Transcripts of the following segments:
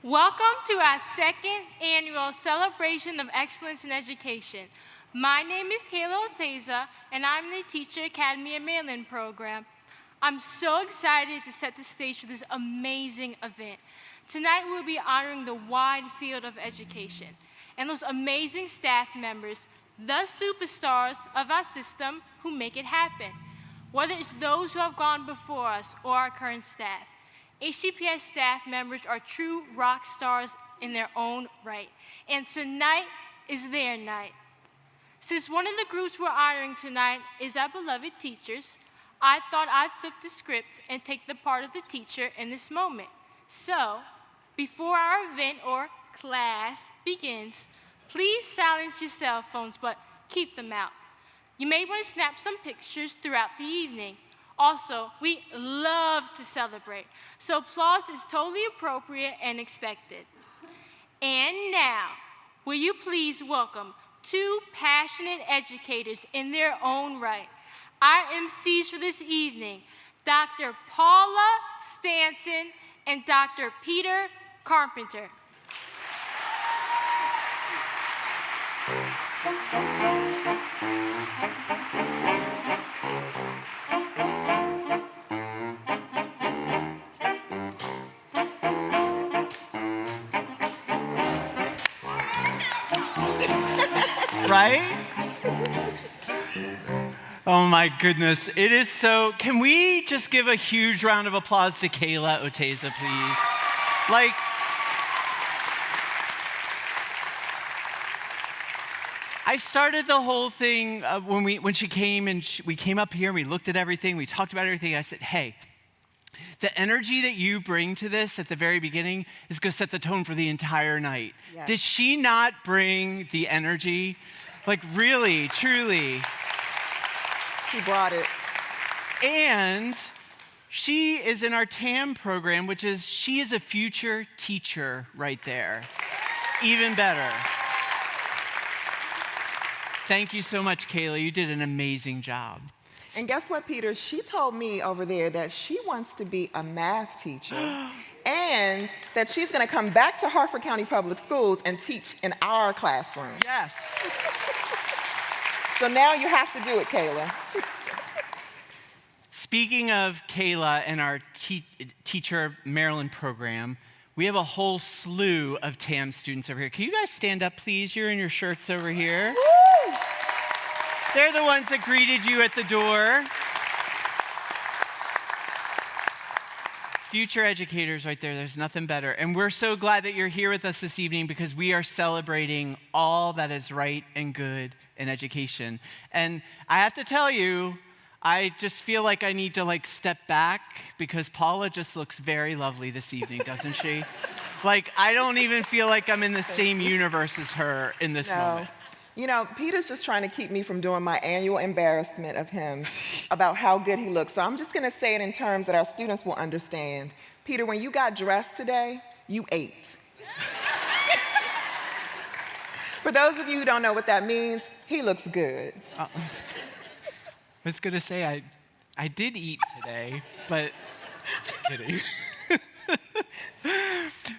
Welcome to our second annual Celebration of Excellence in Education. My name is Kayla Oteza, and I'm the Teacher Academy of Maryland program. I'm so excited to set the stage for this amazing event. Tonight we'll be honoring the wide field of education and those amazing staff members, the superstars of our system who make it happen. Whether it's those who have gone before us or our current staff, HCPS staff members are true rock stars in their own right, and tonight is their night. Since one of the groups we're honoring tonight is our beloved teachers, I thought I'd flip the scripts and take the part of the teacher in this moment. So, before our event or class begins, please silence your cell phones, but keep them out. You may want to snap some pictures throughout the evening. Also, we love to celebrate, so applause is totally appropriate and expected. And now, will you please welcome two passionate educators in their own right, our MCs for this evening, Dr. Paula Stanton and Dr. Peter Carpenter. Right? Oh my goodness, it is so, can we just give a huge round of applause to Kayla Oteza, please? Like, I started the whole thing when she came and we came up here, we looked at everything, we talked about everything. I said, hey, the energy that you bring to this at the very beginning is going to set the tone for the entire night. Yes. Did she not bring the energy? Like really, truly. She brought it. And she is in our TAM program, which is, she is a future teacher right there. Even better. Thank you so much, Kayla. You did an amazing job. And guess what, Peter? She told me over there that she wants to be a math teacher and that she's going to come back to Harford County Public Schools and teach in our classroom. Yes. So now you have to do it, Kayla. Speaking of Kayla and our Teacher Maryland program, we have a whole slew of TAM students over here. Can you guys stand up, please? You're in your shirts over here. Woo! They're the ones that greeted you at the door. Future educators right there, there's nothing better. And we're so glad that you're here with us this evening because we are celebrating all that is right and good in education. And I have to tell you, I just feel like I need to step back because Paula just looks very lovely this evening, doesn't she? Like, I don't even feel like I'm in the same universe as her in this moment. You know, Peter's just trying to keep me from doing my annual embarrassment of him about how good he looks. So I'm just going to say it in terms that our students will understand. Peter, when you got dressed today, you ate. For those of you who don't know what that means, he looks good. I was going to say I did eat today, but just kidding.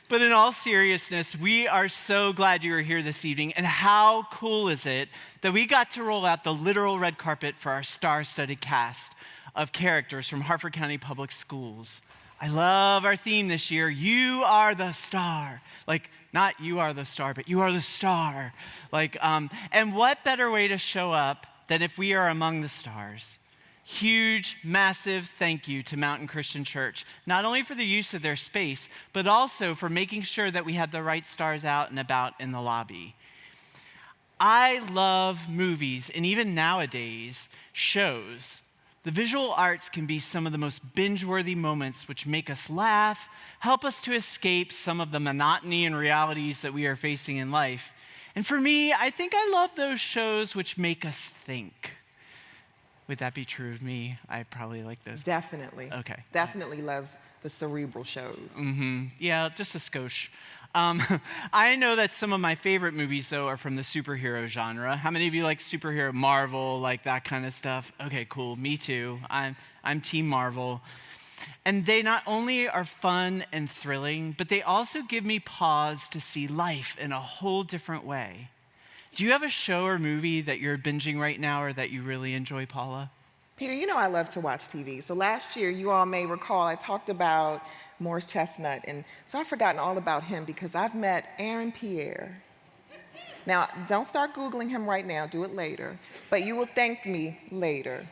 But in all seriousness, we are so glad you are here this evening. And how cool is it that we got to roll out the literal red carpet for our star-studded cast of characters from Harford County Public Schools. I love our theme this year, You Are the Star. Like, not you are the star, but you are the star. And what better way to show up than if we are among the stars? Huge, massive thank you to Mountain Christian Church, not only for the use of their space, but also for making sure that we had the right stars out and about in the lobby. I love movies, and even nowadays, shows. The visual arts can be some of the most binge-worthy moments which make us laugh, help us to escape some of the monotony and realities that we are facing in life. And for me, I think I love those shows which make us think. Would that be true of me? I probably like those. Definitely. Okay. Definitely loves the cerebral shows. Mm-hmm. Yeah, just a skosh. I know that some of my favorite movies, though, are from the superhero genre. How many of you like superhero, Marvel, like that kind of stuff? Okay, cool. Me too. I'm Team Marvel. And they not only are fun and thrilling, but they also give me pause to see life in a whole different way. Do you have a show or movie that you're binging right now or that you really enjoy, Paula? Peter, you know I love to watch TV. So last year, you all may recall, I talked about Morris Chestnut. And so I've forgotten all about him because I've met Aaron Pierre. Now, don't start Googling him right now, do it later. But you will thank me later.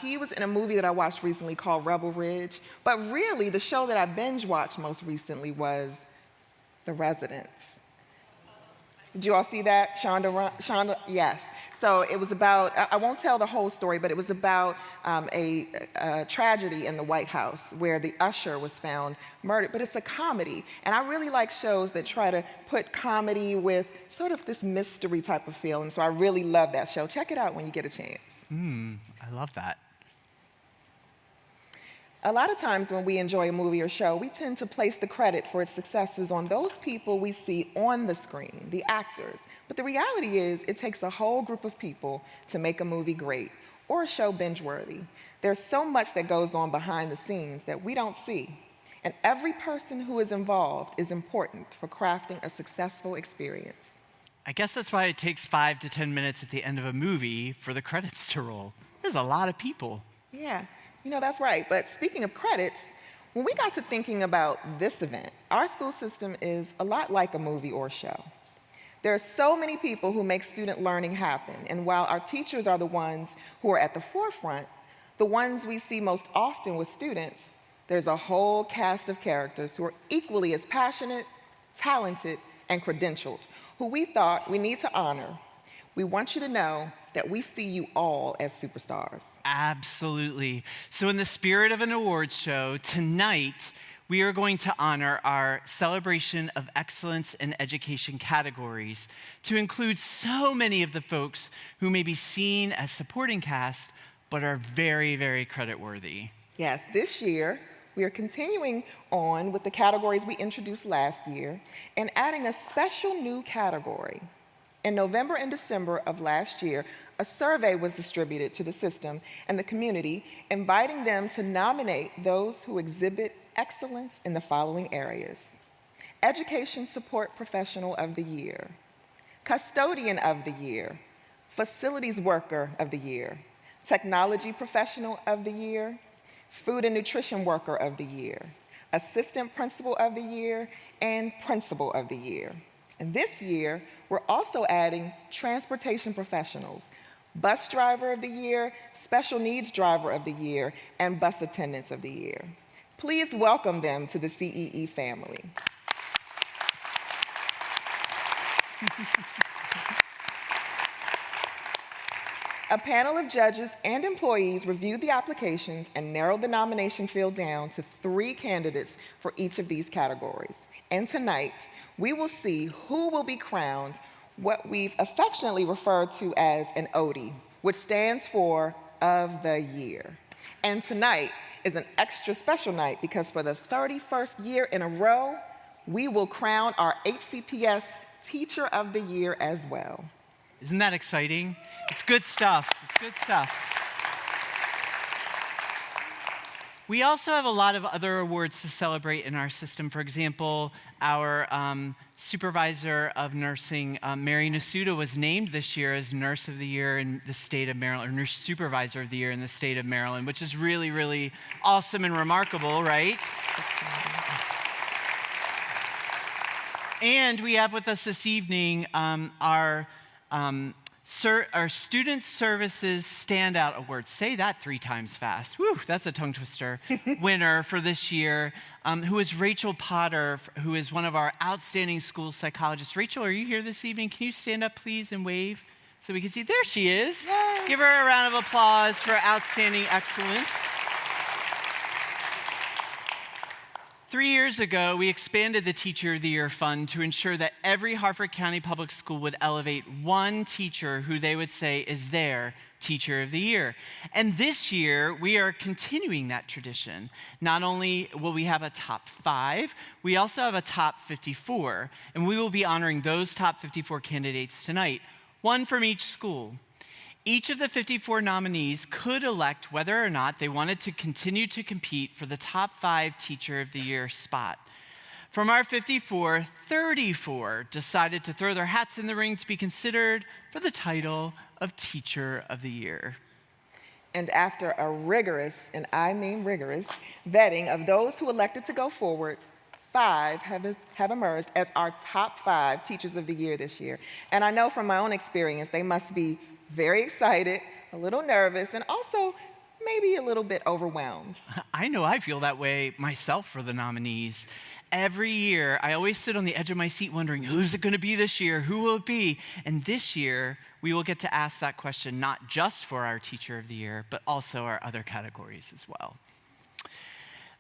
He was in a movie that I watched recently called Rebel Ridge. But really, the show that I binge watched most recently was The Residents. Did you all see that? Shonda, yes. So it was about, I won't tell the whole story, but it was about a tragedy in the White House where the usher was found murdered. But it's a comedy. And I really like shows that try to put comedy with sort of this mystery type of feel. And so I really love that show. Check it out when you get a chance. I love that. A lot of times when we enjoy a movie or show, we tend to place the credit for its successes on those people we see on the screen, the actors. But the reality is, it takes a whole group of people to make a movie great or a show binge-worthy. There's so much that goes on behind the scenes that we don't see. And every person who is involved is important for crafting a successful experience. I guess that's why it takes 5 to 10 minutes at the end of a movie for the credits to roll. There's a lot of people. Yeah. You know, that's right. But speaking of credits, when we got to thinking about this event, our school system is a lot like a movie or show. There are so many people who make student learning happen, and while our teachers are the ones who are at the forefront, the ones we see most often with students, there's a whole cast of characters who are equally as passionate, talented, and credentialed, who we thought we need to honor. We want you to know that we see you all as superstars. Absolutely. So in the spirit of an awards show, tonight we are going to honor our Celebration of Excellence in Education categories to include so many of the folks who may be seen as supporting cast, but are very, very credit-worthy. Yes, this year, we are continuing on with the categories we introduced last year and adding a special new category. In November and December of last year, a survey was distributed to the system and the community, inviting them to nominate those who exhibit excellence in the following areas: Education Support Professional of the Year, Custodian of the Year, Facilities Worker of the Year, Technology Professional of the Year, Food and Nutrition Worker of the Year, Assistant Principal of the Year, and Principal of the Year. And this year, we're also adding Transportation Professionals, Bus Driver of the Year, Special Needs Driver of the Year, and Bus Attendants of the Year. Please welcome them to the CEE family. A panel of judges and employees reviewed the applications and narrowed the nomination field down to 3 candidates for each of these categories. And tonight, we will see who will be crowned what we've affectionately referred to as an ODie, which stands for Of the Year. And tonight is an extra special night because for the 31st year in a row, we will crown our HCPS Teacher of the Year as well. Isn't that exciting? It's good stuff. It's good stuff. We also have a lot of other awards to celebrate in our system. For example, our supervisor of nursing, Mary Nasuda, was named this year as Nurse of the Year in the state of Maryland, or Nurse Supervisor of the Year in the state of Maryland, which is really, really awesome and remarkable, right? And we have with us this evening our Student Services Standout Award. Say that 3 times fast. Woo, that's a tongue twister. Winner for this year, who is Rachel Potter, who is one of our outstanding school psychologists. Rachel, are you here this evening? Can you stand up, please, and wave so we can see? There she is. Yay. Give her a round of applause for outstanding excellence. 3 years ago, we expanded the Teacher of the Year Fund to ensure that every Harford County Public School would elevate one teacher who they would say is their Teacher of the Year. And this year, we are continuing that tradition. Not only will we have a top 5, we also have a top 54. And we will be honoring those top 54 candidates tonight, one from each school. Each of the 54 nominees could elect whether or not they wanted to continue to compete for the top 5 Teacher of the Year spot. From our 54, 34 decided to throw their hats in the ring to be considered for the title of Teacher of the Year. And after a rigorous, and I mean rigorous, vetting of those who elected to go forward, 5 have emerged as our top 5 Teachers of the Year this year. And I know from my own experience, they must be very excited, a little nervous, and also maybe a little bit overwhelmed. I know I feel that way myself for the nominees. Every year, I always sit on the edge of my seat wondering, who's it going to be this year? Who will it be? And this year, we will get to ask that question not just for our Teacher of the Year, but also our other categories as well.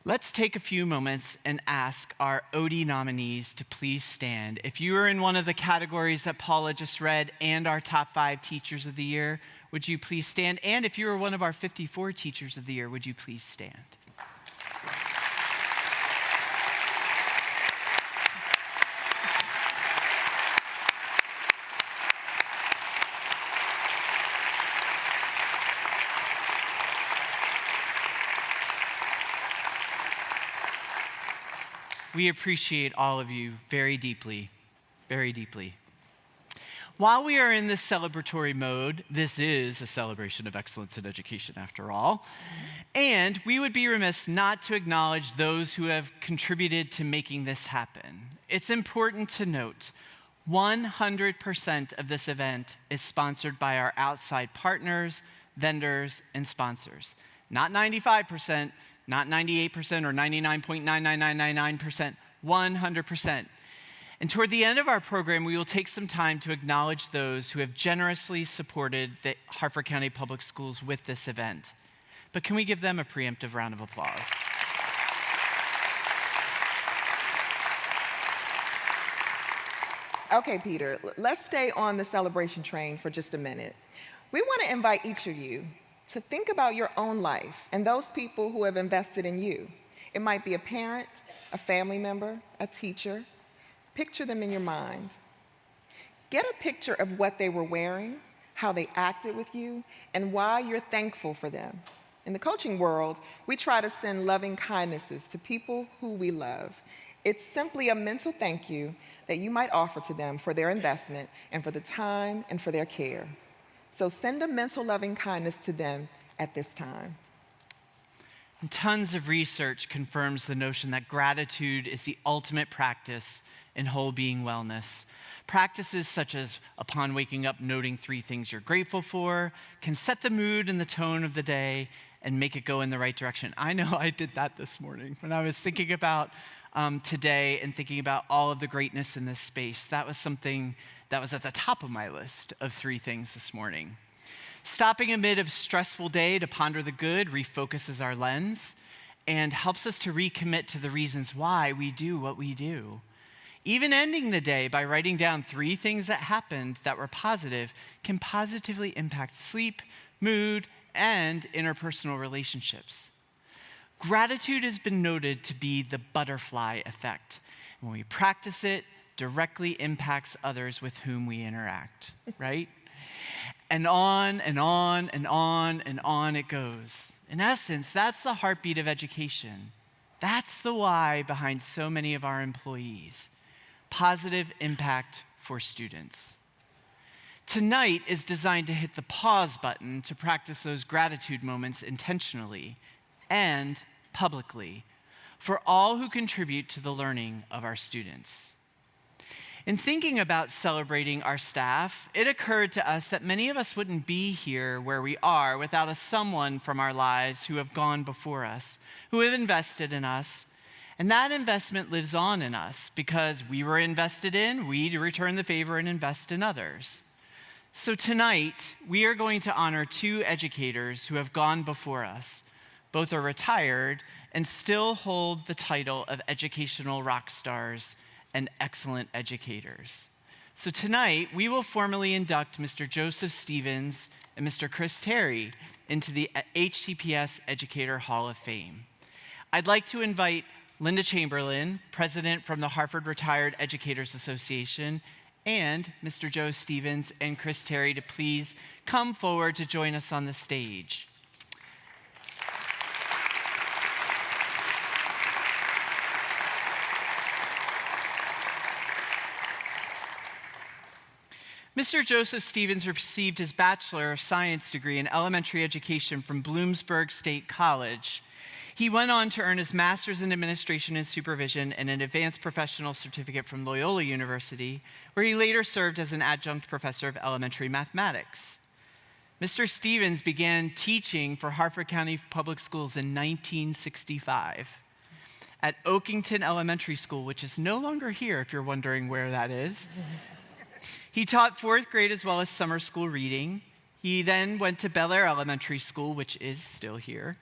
Let's take a few moments and ask our OD nominees to please stand. If you are in one of the categories that Paula just read and our top 5 Teachers of the Year, would you please stand? And if you are one of our 54 Teachers of the Year, would you please stand? We appreciate all of you very deeply, very deeply. While we are in this celebratory mode, this is a celebration of excellence in education after all, and we would be remiss not to acknowledge those who have contributed to making this happen. It's important to note 100% of this event is sponsored by our outside partners, vendors, and sponsors. Not 95%, not 98% or 99.99999%, 100%. And toward the end of our program, we will take some time to acknowledge those who have generously supported the Harford County Public Schools with this event. But can we give them a preemptive round of applause? Okay, Peter, let's stay on the celebration train for just a minute. We want to invite each of you to think about your own life and those people who have invested in you. It might be a parent, a family member, a teacher. Picture them in your mind. Get a picture of what they were wearing, how they acted with you, and why you're thankful for them. In the coaching world, we try to send loving kindnesses to people who we love. It's simply a mental thank you that you might offer to them for their investment and for the time and for their care. So send a mental loving kindness to them at this time. And tons of research confirms the notion that gratitude is the ultimate practice in whole being wellness. Practices such as upon waking up noting 3 things you're grateful for can set the mood and the tone of the day and make it go in the right direction. I know I did that this morning when I was thinking about today and thinking about all of the greatness in this space. That was something that was at the top of my list of 3 things this morning. Stopping amid a stressful day to ponder the good refocuses our lens and helps us to recommit to the reasons why we do what we do. Even ending the day by writing down 3 things that happened that were positive can positively impact sleep, mood, and interpersonal relationships. Gratitude has been noted to be the butterfly effect. When we practice it, directly impacts others with whom we interact, right? And on and on and on and on it goes. In essence, that's the heartbeat of education. That's the why behind so many of our employees. Positive impact for students. Tonight is designed to hit the pause button to practice those gratitude moments intentionally and publicly for all who contribute to the learning of our students. In thinking about celebrating our staff, it occurred to us that many of us wouldn't be here where we are without a someone from our lives who have gone before us, who have invested in us. And that investment lives on in us because we were invested in, we return the favor and invest in others. So tonight, we are going to honor 2 educators who have gone before us. Both are retired and still hold the title of educational rock stars and excellent educators. So tonight, we will formally induct Mr. Joseph Stevens and Mr. Chris Terry into the HCPS Educator Hall of Fame. I'd like to invite Linda Chamberlain, president from the Harford Retired Educators Association, and Mr. Joe Stevens and Chris Terry to please come forward to join us on the stage. Mr. Joseph Stevens received his Bachelor of Science degree in elementary education from Bloomsburg State College. He went on to earn his Master's in Administration and Supervision and an Advanced Professional Certificate from Loyola University, where he later served as an adjunct professor of elementary mathematics. Mr. Stevens began teaching for Harford County Public Schools in 1965 at Oakington Elementary School, which is no longer here if you're wondering where that is. He taught 4th grade as well as summer school reading. He then went to Bel Air Elementary School, which is still here,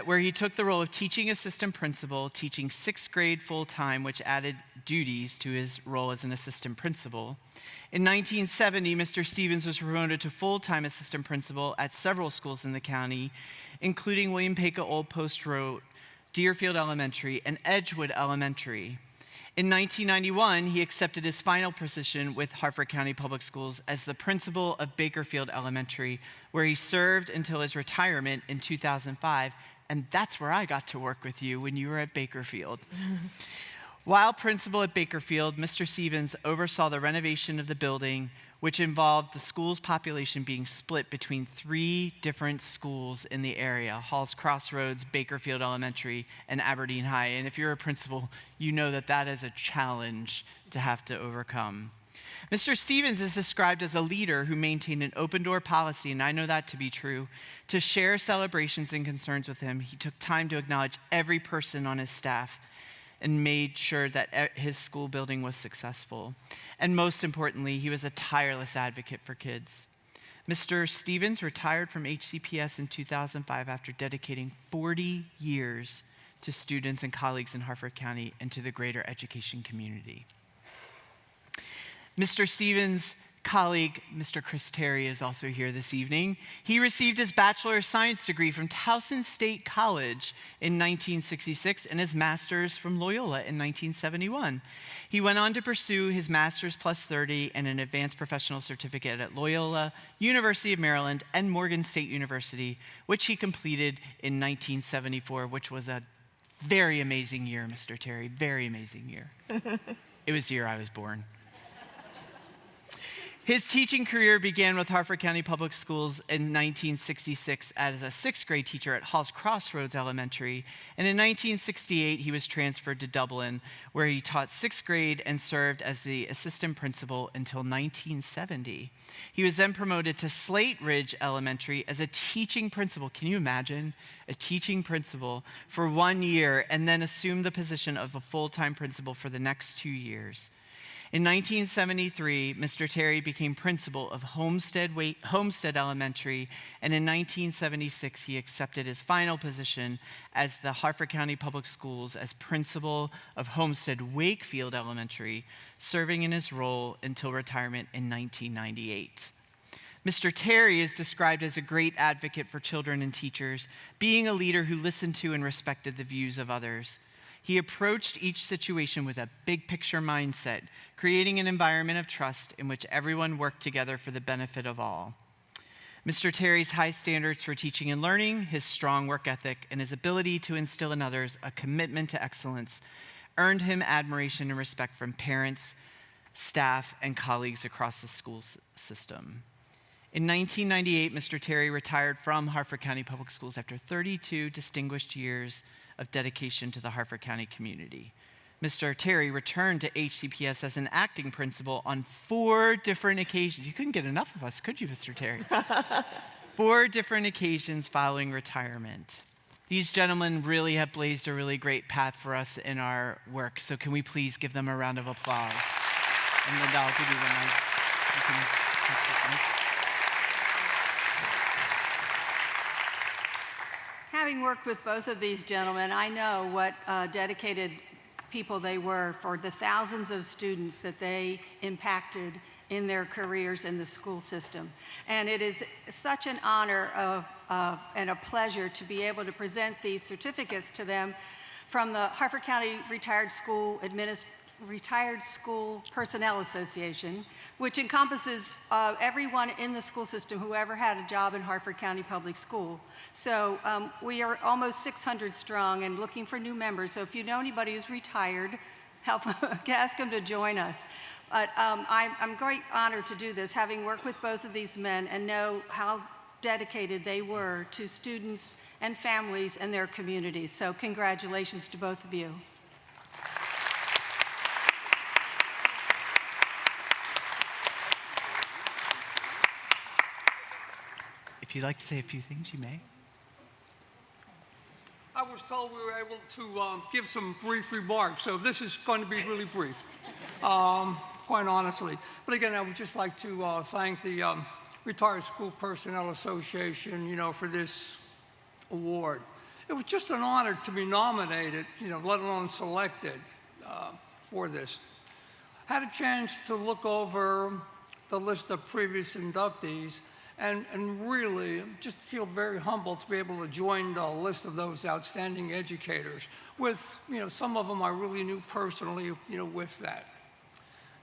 where he took the role of teaching assistant principal, teaching 6th grade full-time, which added duties to his role as an assistant principal. In 1970, Mr. Stevens was promoted to full-time assistant principal at several schools in the county, including William Paca Old Post Road, Deerfield Elementary, and Edgewood Elementary. In 1991, he accepted his final position with Harford County Public Schools as the principal of Bakerfield Elementary, where he served until his retirement in 2005, and that's where I got to work with you when you were at Bakerfield. While principal at Bakerfield, Mr. Stevens oversaw the renovation of the building, which involved the school's population being split between 3 different schools in the area: Halls Crossroads, Bakerfield Elementary, and Aberdeen High. And if you're a principal, you know that that is a challenge to have to overcome. Mr. Stevens is described as a leader who maintained an open-door policy, and I know that to be true. To share celebrations and concerns with him, he took time to acknowledge every person on his staff and made sure that his school building was successful. And most importantly, he was a tireless advocate for kids. Mr. Stevens retired from HCPS in 2005 after dedicating 40 years to students and colleagues in Harford County and to the greater education community. Mr. Stevens' colleague, Mr. Chris Terry, is also here this evening. He received his Bachelor of Science degree from Towson State College in 1966 and his Master's from Loyola in 1971. He went on to pursue his Master's plus 30 and an Advanced Professional Certificate at Loyola, University of Maryland, and Morgan State University, which he completed in 1974, which was a very amazing year, Mr. Terry, very amazing year. It was the year I was born. His teaching career began with Harford County Public Schools in 1966 as a 6th grade teacher at Halls Crossroads Elementary, and in 1968 he was transferred to Dublin, where he taught 6th grade and served as the assistant principal until 1970. He was then promoted to Slate Ridge Elementary as a teaching principal. Can you imagine? A teaching principal for 1 year, and then assumed the position of a full-time principal for the next 2 years. In 1973, Mr. Terry became principal of Homestead Elementary, and in 1976, he accepted his final position as the Harford County Public Schools as principal of Homestead Wakefield Elementary, serving in his role until retirement in 1998. Mr. Terry is described as a great advocate for children and teachers, being a leader who listened to and respected the views of others. He approached each situation with a big picture mindset, creating an environment of trust in which everyone worked together for the benefit of all. Mr. Terry's high standards for teaching and learning, his strong work ethic, and his ability to instill in others a commitment to excellence earned him admiration and respect from parents, staff, and colleagues across the school system. In 1998, Mr. Terry retired from Harford County Public Schools after 32 distinguished years of dedication to the Harford County community. Mr. Terry returned to HCPS as an acting principal on 4 different occasions. You couldn't get enough of us, could you, Mr. Terry? 4 different occasions following retirement. These gentlemen really have blazed a really great path for us in our work, so can we please give them a round of applause? And Linda, I'll give you the mic. You can take this mic. Having worked with both of these gentlemen, I know what dedicated people they were for the thousands of students that they impacted in their careers in the school system. And it is such an honor and a pleasure to be able to present these certificates to them from the Harford County Retired School Retired School Personnel Association, which encompasses everyone in the school system who ever had a job in Harford County Public School. So we are almost 600 strong and looking for new members. So if you know anybody who's retired, ask them to join us. But I'm quite honored to do this, having worked with both of these men and know how dedicated they were to students and families and their communities. So congratulations to both of you. If you'd like to say a few things, you may. I was told we were able to give some brief remarks, so this is going to be really brief, quite honestly. But again, I would just like to thank the Retired School Personnel Association, for this award. It was just an honor to be nominated, let alone selected for this. Had a chance to look over the list of previous inductees, and really just feel very humbled to be able to join the list of those outstanding educators with, some of them I really knew personally, with that.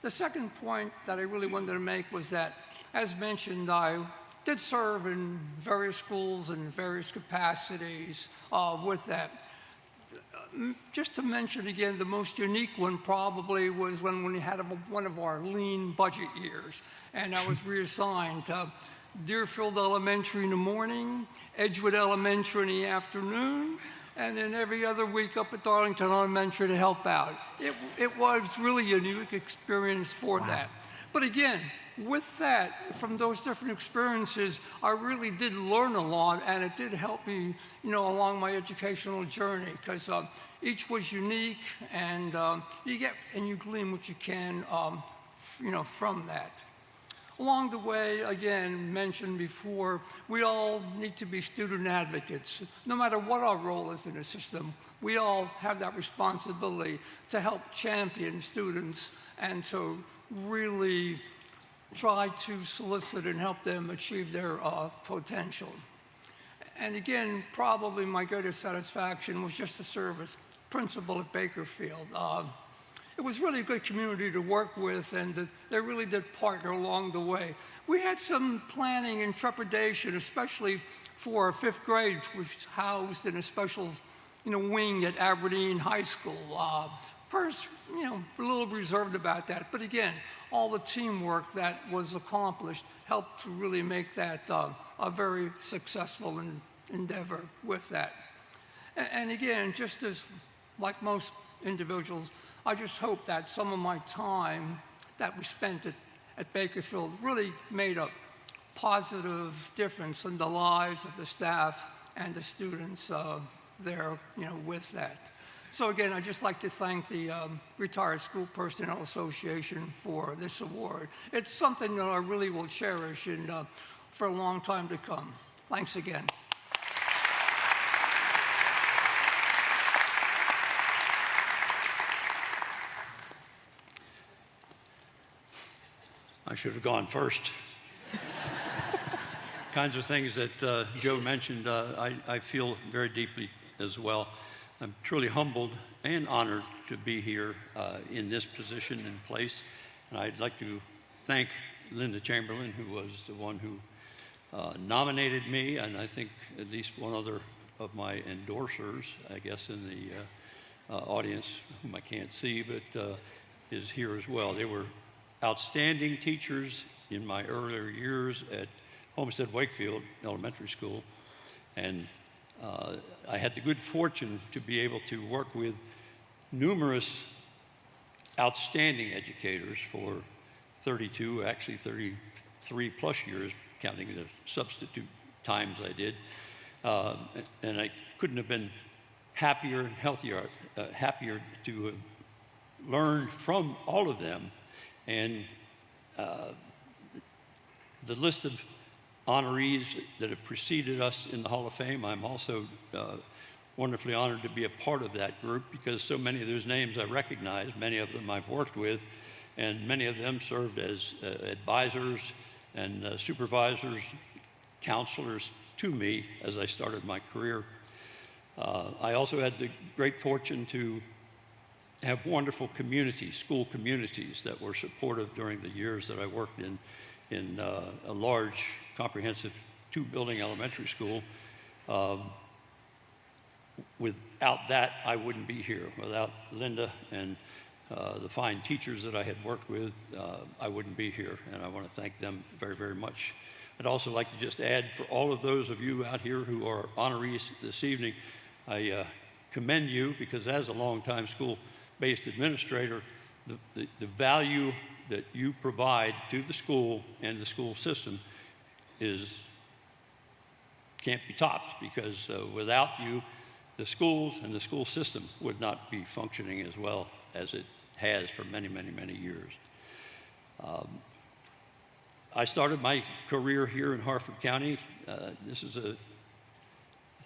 The second point that I really wanted to make was that, as mentioned, I did serve in various schools and various capacities with that. Just to mention again, the most unique one probably was when we had one of our lean budget years, and I was reassigned to Deerfield Elementary in the morning, Edgewood Elementary in the afternoon, and then every other week up at Darlington Elementary to help out. It was really a unique experience for that. But again, with that, from those different experiences, I really did learn a lot, and it did help me, along my educational journey, because each was unique, and you glean what you can, from that. Along the way, again, mentioned before, we all need to be student advocates. No matter what our role is in the system, we all have that responsibility to help champion students and to really try to solicit and help them achieve their potential. And again, probably my greatest satisfaction was just to serve as principal at Bakerfield. It was really a good community to work with, and they really did partner along the way. We had some planning and trepidation, especially for fifth grade, which was housed in a special, wing at Aberdeen High School. First, a little reserved about that, but again, all the teamwork that was accomplished helped to really make that a very successful endeavor with that. And again, just as like most individuals, I just hope that some of my time that we spent at Bakerfield really made a positive difference in the lives of the staff and the students there, with that. So again, I'd just like to thank the Retired School Personnel Association for this award. It's something that I really will cherish and for a long time to come. Thanks again. I should have gone first. Kinds of things that Joe mentioned, I feel very deeply as well. I'm truly humbled and honored to be here in this position and place. And I'd like to thank Linda Chamberlain, who was the one who nominated me, and I think at least one other of my endorsers, I guess, in the audience, whom I can't see, but is here as well. They were outstanding teachers in my earlier years at Homestead Wakefield Elementary School, and I had the good fortune to be able to work with numerous outstanding educators for 32, actually 33 plus years, counting the substitute times I did, and I couldn't have been happier and healthier, happier to learn from all of them. And the list of honorees that have preceded us in the Hall of Fame, I'm also wonderfully honored to be a part of that group, because so many of those names I recognize, many of them I've worked with, and many of them served as advisors and supervisors, counselors to me as I started my career. I also had the great fortune to have wonderful communities, school communities that were supportive during the years that I worked in a large, comprehensive two-building elementary school. Without that, I wouldn't be here. Without Linda and the fine teachers that I had worked with, I wouldn't be here, and I want to thank them very, very much. I'd also like to just add, for all of those of you out here who are honorees this evening, I commend you, because as a longtime school-based administrator, the value that you provide to the school and the school system can't be topped, because without you, the schools and the school system would not be functioning as well as it has for many, many, many years. I started my career here in Harford County. This is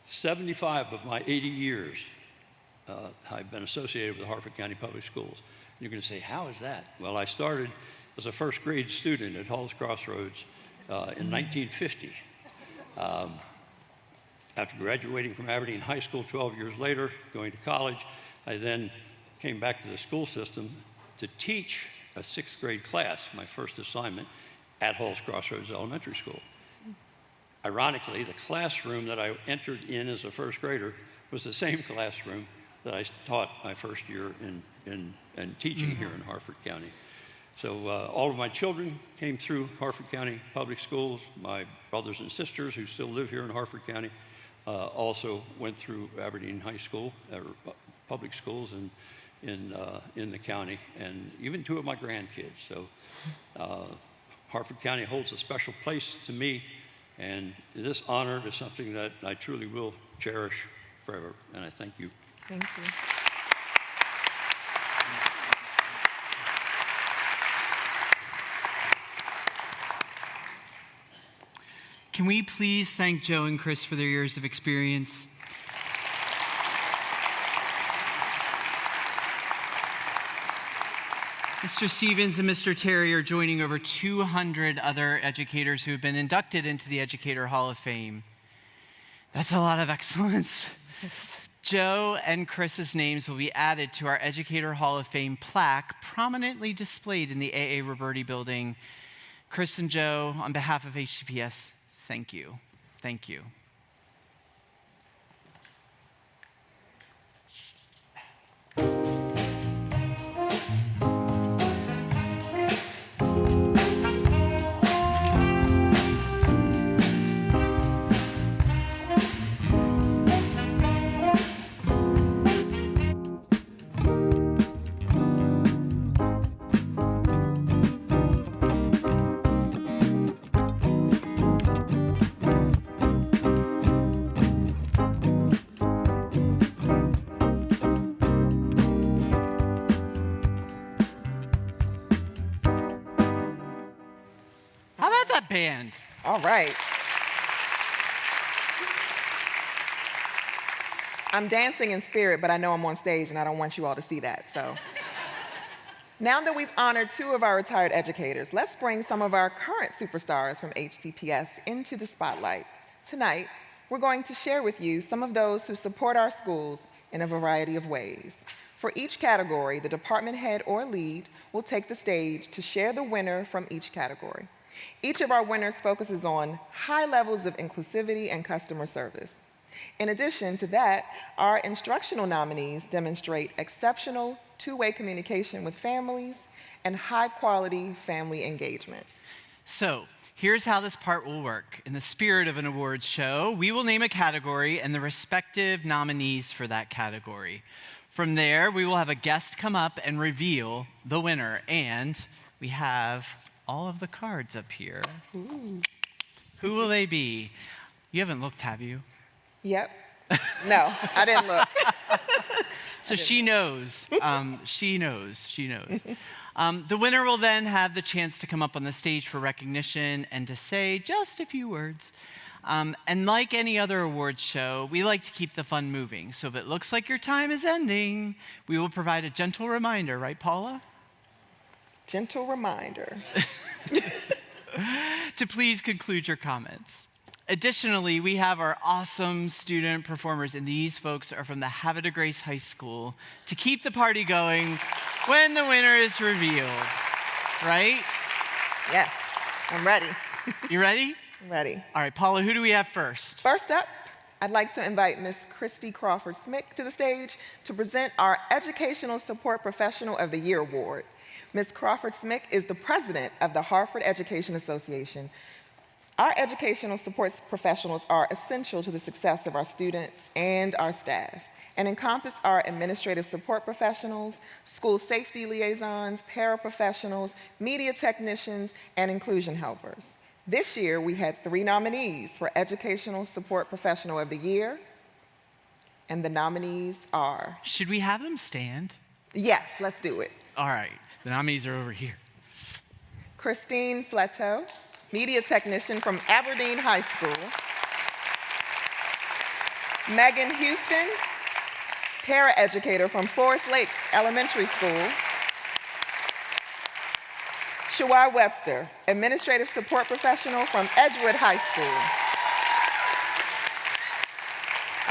75 of my 80 years I've been associated with the Harford County Public Schools. You're going to say, how is that? Well, I started as a first grade student at Hall's Crossroads in 1950. After graduating from Aberdeen High School 12 years later, going to college, I then came back to the school system to teach a sixth grade class, my first assignment, at Hall's Crossroads Elementary School. Ironically, the classroom that I entered in as a first grader was the same classroom that I taught my first year in teaching here in Harford County. So all of my children came through Harford County Public Schools. My brothers and sisters who still live here in Harford County also went through Aberdeen High School, public schools in the county, and even two of my grandkids. So Harford County holds a special place to me, and this honor is something that I truly will cherish forever, and I thank you. Thank you. Can we please thank Joe and Chris for their years of experience? Mr. Stevens and Mr. Terry are joining over 200 other educators who have been inducted into the Educator Hall of Fame. That's a lot of excellence. Joe and Chris's names will be added to our Educator Hall of Fame plaque, prominently displayed in the A.A. Roberti building. Chris and Joe, on behalf of HCPS, thank you. Thank you. Band. All right. I'm dancing in spirit, but I know I'm on stage and I don't want you all to see that, so. Now that we've honored two of our retired educators, let's bring some of our current superstars from HCPS into the spotlight. Tonight, we're going to share with you some of those who support our schools in a variety of ways. For each category, the department head or lead will take the stage to share the winner from each category. Each of our winners focuses on high levels of inclusivity and customer service. In addition to that, our instructional nominees demonstrate exceptional two-way communication with families and high-quality family engagement. So, here's how this part will work. In the spirit of an awards show, we will name a category and the respective nominees for that category. From there, we will have a guest come up and reveal the winner, and we have all of the cards up here. Ooh. Who will they be? You haven't looked, have you? Yep. No, I didn't look. So she knows. She knows. The winner will then have the chance to come up on the stage for recognition and to say just a few words. And like any other awards show, we like to keep the fun moving. So if it looks like your time is ending, we will provide a gentle reminder, right, Paula? Gentle reminder. To please conclude your comments. Additionally, we have our awesome student performers, and these folks are from the Havre de Grace High School to keep the party going when the winner is revealed, right? Yes, I'm ready. You ready? I'm ready. All right, Paula, who do we have first? First up, I'd like to invite Ms. Christy Crawford-Smick to the stage to present our Educational Support Professional of the Year Award. Ms. Crawford-Smick is the president of the Harford Education Association. Our educational support professionals are essential to the success of our students and our staff and encompass our administrative support professionals, school safety liaisons, paraprofessionals, media technicians, and inclusion helpers. This year, we had 3 nominees for Educational Support Professional of the Year, and the nominees are... Should we have them stand? Yes, let's do it. All right, the nominees are over here. Christine Fletto, media technician from Aberdeen High School. Megan Houston, paraeducator from Forest Lakes Elementary School. Shawai Webster, administrative support professional from Edgewood High School.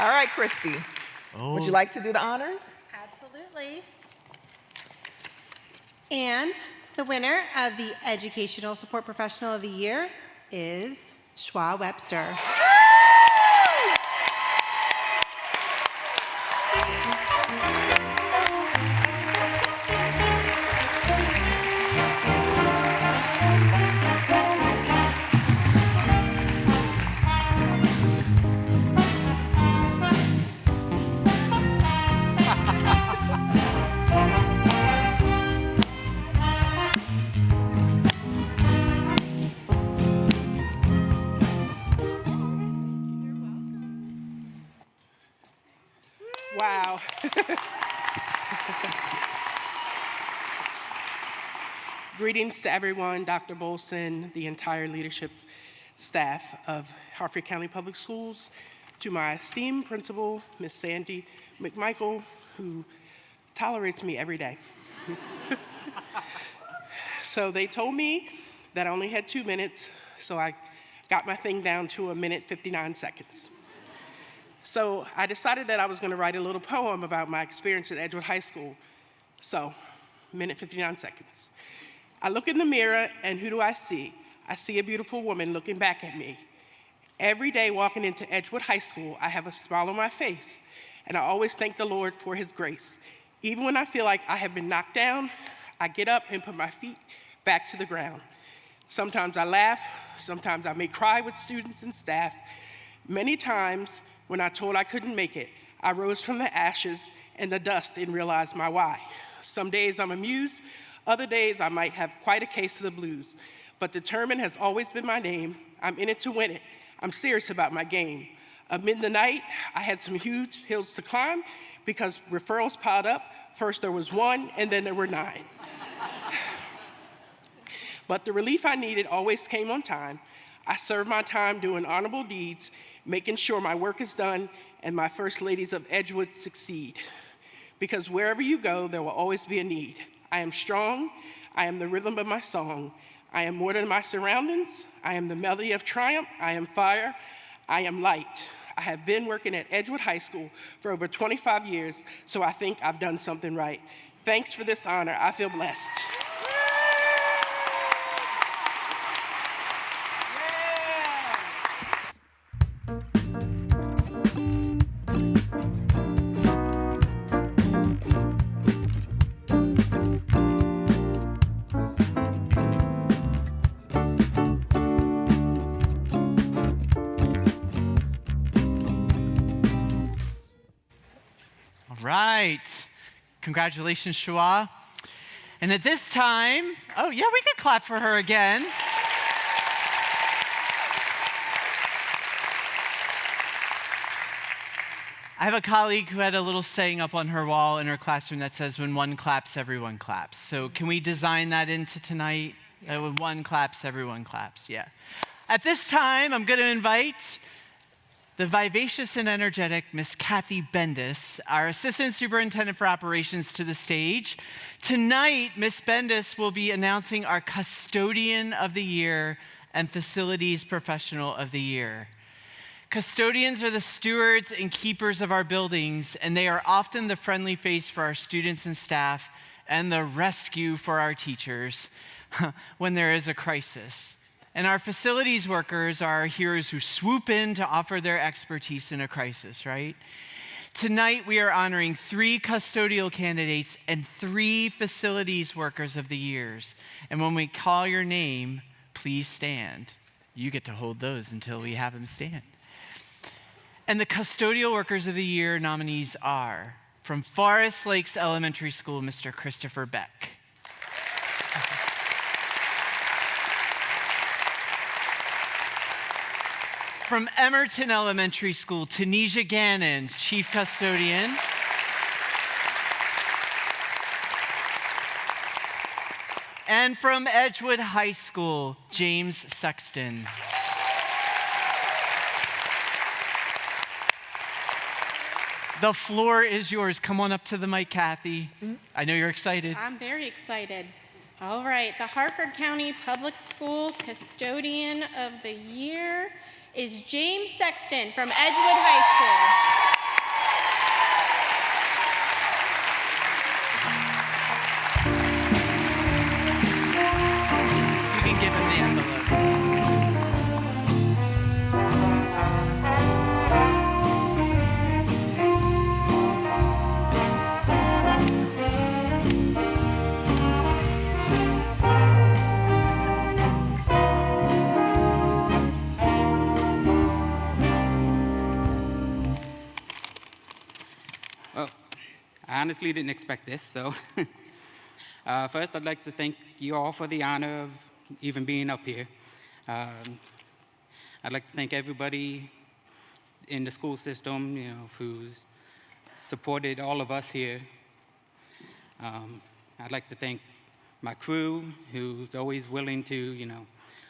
All right, Christy, would you like to do the honors? Absolutely. And the winner of the Educational Support Professional of the Year is Shawai Webster. Wow. Greetings to everyone, Dr. Bolson, the entire leadership staff of Harford County Public Schools, to my esteemed principal, Ms. Sandy McMichael, who tolerates me every day. So they told me that I only had 2 minutes, so I got my thing down to 1 minute, 59 seconds. So I decided that I was going to write a little poem about my experience at Edgewood High School. So, 1 minute, 59 seconds. I look in the mirror, and who do I see? I see a beautiful woman looking back at me. Every day walking into Edgewood High School, I have a smile on my face, and I always thank the Lord for his grace. Even when I feel like I have been knocked down, I get up and put my feet back to the ground. Sometimes I laugh, sometimes I may cry with students and staff. Many times, when I told I couldn't make it, I rose from the ashes and the dust and realized my why. Some days I'm amused, other days I might have quite a case of the blues. But determined has always been my name. I'm in it to win it. I'm serious about my game. Amid the night, I had some huge hills to climb because referrals piled up. First there was 1, and then there were 9. But the relief I needed always came on time. I served my time doing honorable deeds, making sure my work is done and my first ladies of Edgewood succeed. Because wherever you go, there will always be a need. I am strong. I am the rhythm of my song. I am more than my surroundings. I am the melody of triumph. I am fire. I am light. I have been working at Edgewood High School for over 25 years, so I think I've done something right. Thanks for this honor. I feel blessed. Right. Congratulations, Shawai. And at this time, oh yeah, we could clap for her again. I have a colleague who had a little saying up on her wall in her classroom that says, when one claps, everyone claps. So can we design that into tonight? When one claps, everyone claps, yeah. At this time, I'm going to invite the vivacious and energetic Miss Kathy Bendis, our Assistant Superintendent for Operations, to the stage. Tonight, Miss Bendis will be announcing our Custodian of the Year and Facilities Professional of the Year. Custodians are the stewards and keepers of our buildings, and they are often the friendly face for our students and staff and the rescue for our teachers when there is a crisis. And our facilities workers are our heroes who swoop in to offer their expertise in a crisis, right? Tonight, we are honoring 3 custodial candidates and 3 facilities workers of the years. And when we call your name, please stand. You get to hold those until we have them stand. And the custodial workers of the year nominees are, from Forest Lakes Elementary School, Mr. Christopher Beck. From Emerton Elementary School, Tanisha Gannon, Chief Custodian. And from Edgewood High School, James Sexton. The floor is yours. Come on up to the mic, Kathy. I know you're excited. I'm very excited. All right, the Harford County Public School Custodian of the Year is James Sexton from Edgewood High You can give him the envelope. Well, I honestly didn't expect this, so first I'd like to thank you all for the honor of even being up here. I'd like to thank everybody in the school system, who's supported all of us here. I'd like to thank my crew, who's always willing to,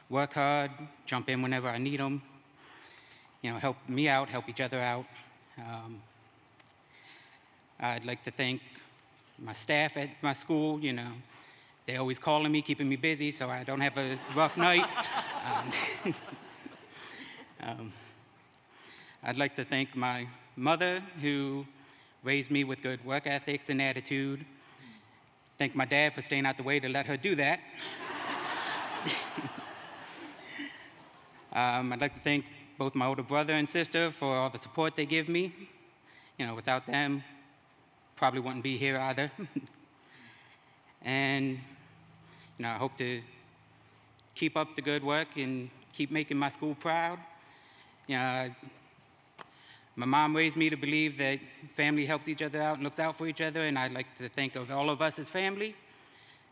work hard, jump in whenever I need them, help me out, help each other out. I'd like to thank my staff at my school. They're always calling me, keeping me busy, so I don't have a rough night. I'd like to thank my mother, who raised me with good work ethics and attitude. Thank my dad for staying out the way to let her do that. I'd like to thank both my older brother and sister for all the support they give me. Without them, probably wouldn't be here either. And, I hope to keep up the good work and keep making my school proud. My mom raised me to believe that family helps each other out and looks out for each other, and I'd like to think of all of us as family.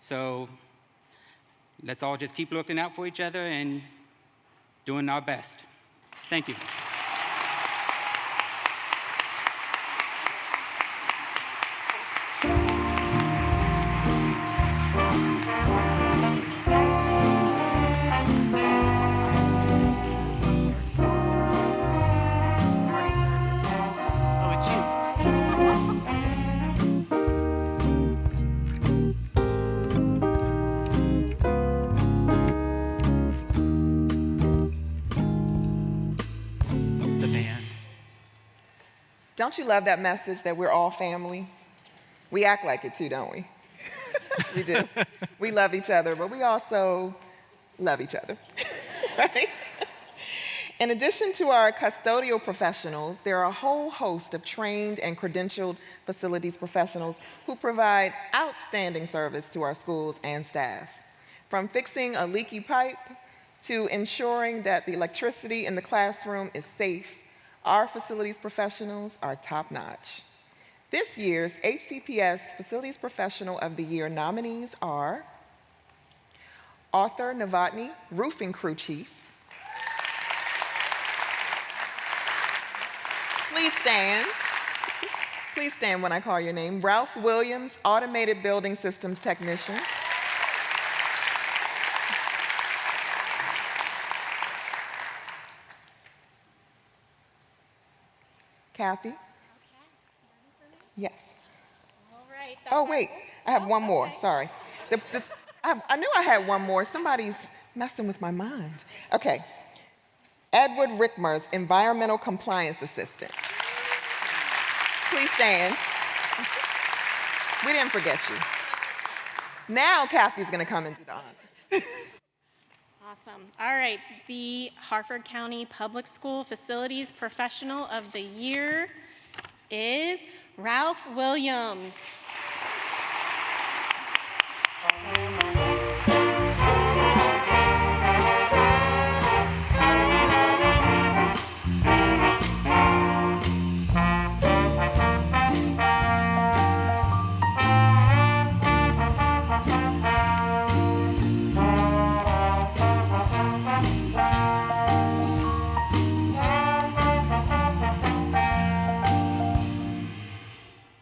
So let's all just keep looking out for each other and doing our best. Thank you. Don't you love that message that we're all family? We act like it too, don't we? We do. We love each other, but we also love each other, right? In addition to our custodial professionals, there are a whole host of trained and credentialed facilities professionals who provide outstanding service to our schools and staff. From fixing a leaky pipe to ensuring that the electricity in the classroom is safe, our facilities professionals are top-notch. This year's HCPS Facilities Professional of the Year nominees are Arthur Novotny, Roofing Crew Chief. Please stand. Please stand when I call your name. Ralph Williams, Automated Building Systems Technician. Kathy? Okay. Yes. All right. Oh, wait, I have one more, sorry. I knew I had one more. Somebody's messing with my mind. Okay. Edward Rickmers, Environmental Compliance Assistant. Please stand. We didn't forget you. Now Kathy's gonna come and do the honors. Awesome. All right, the Harford County Public School Facilities Professional of the Year is Ralph Williams.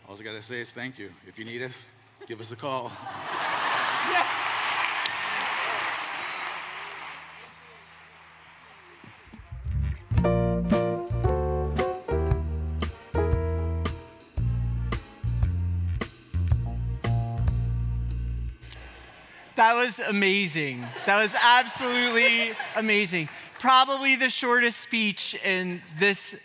All I gotta say is thank you. If you need us, give us a call. That was amazing. That was absolutely amazing. Probably the shortest speech in this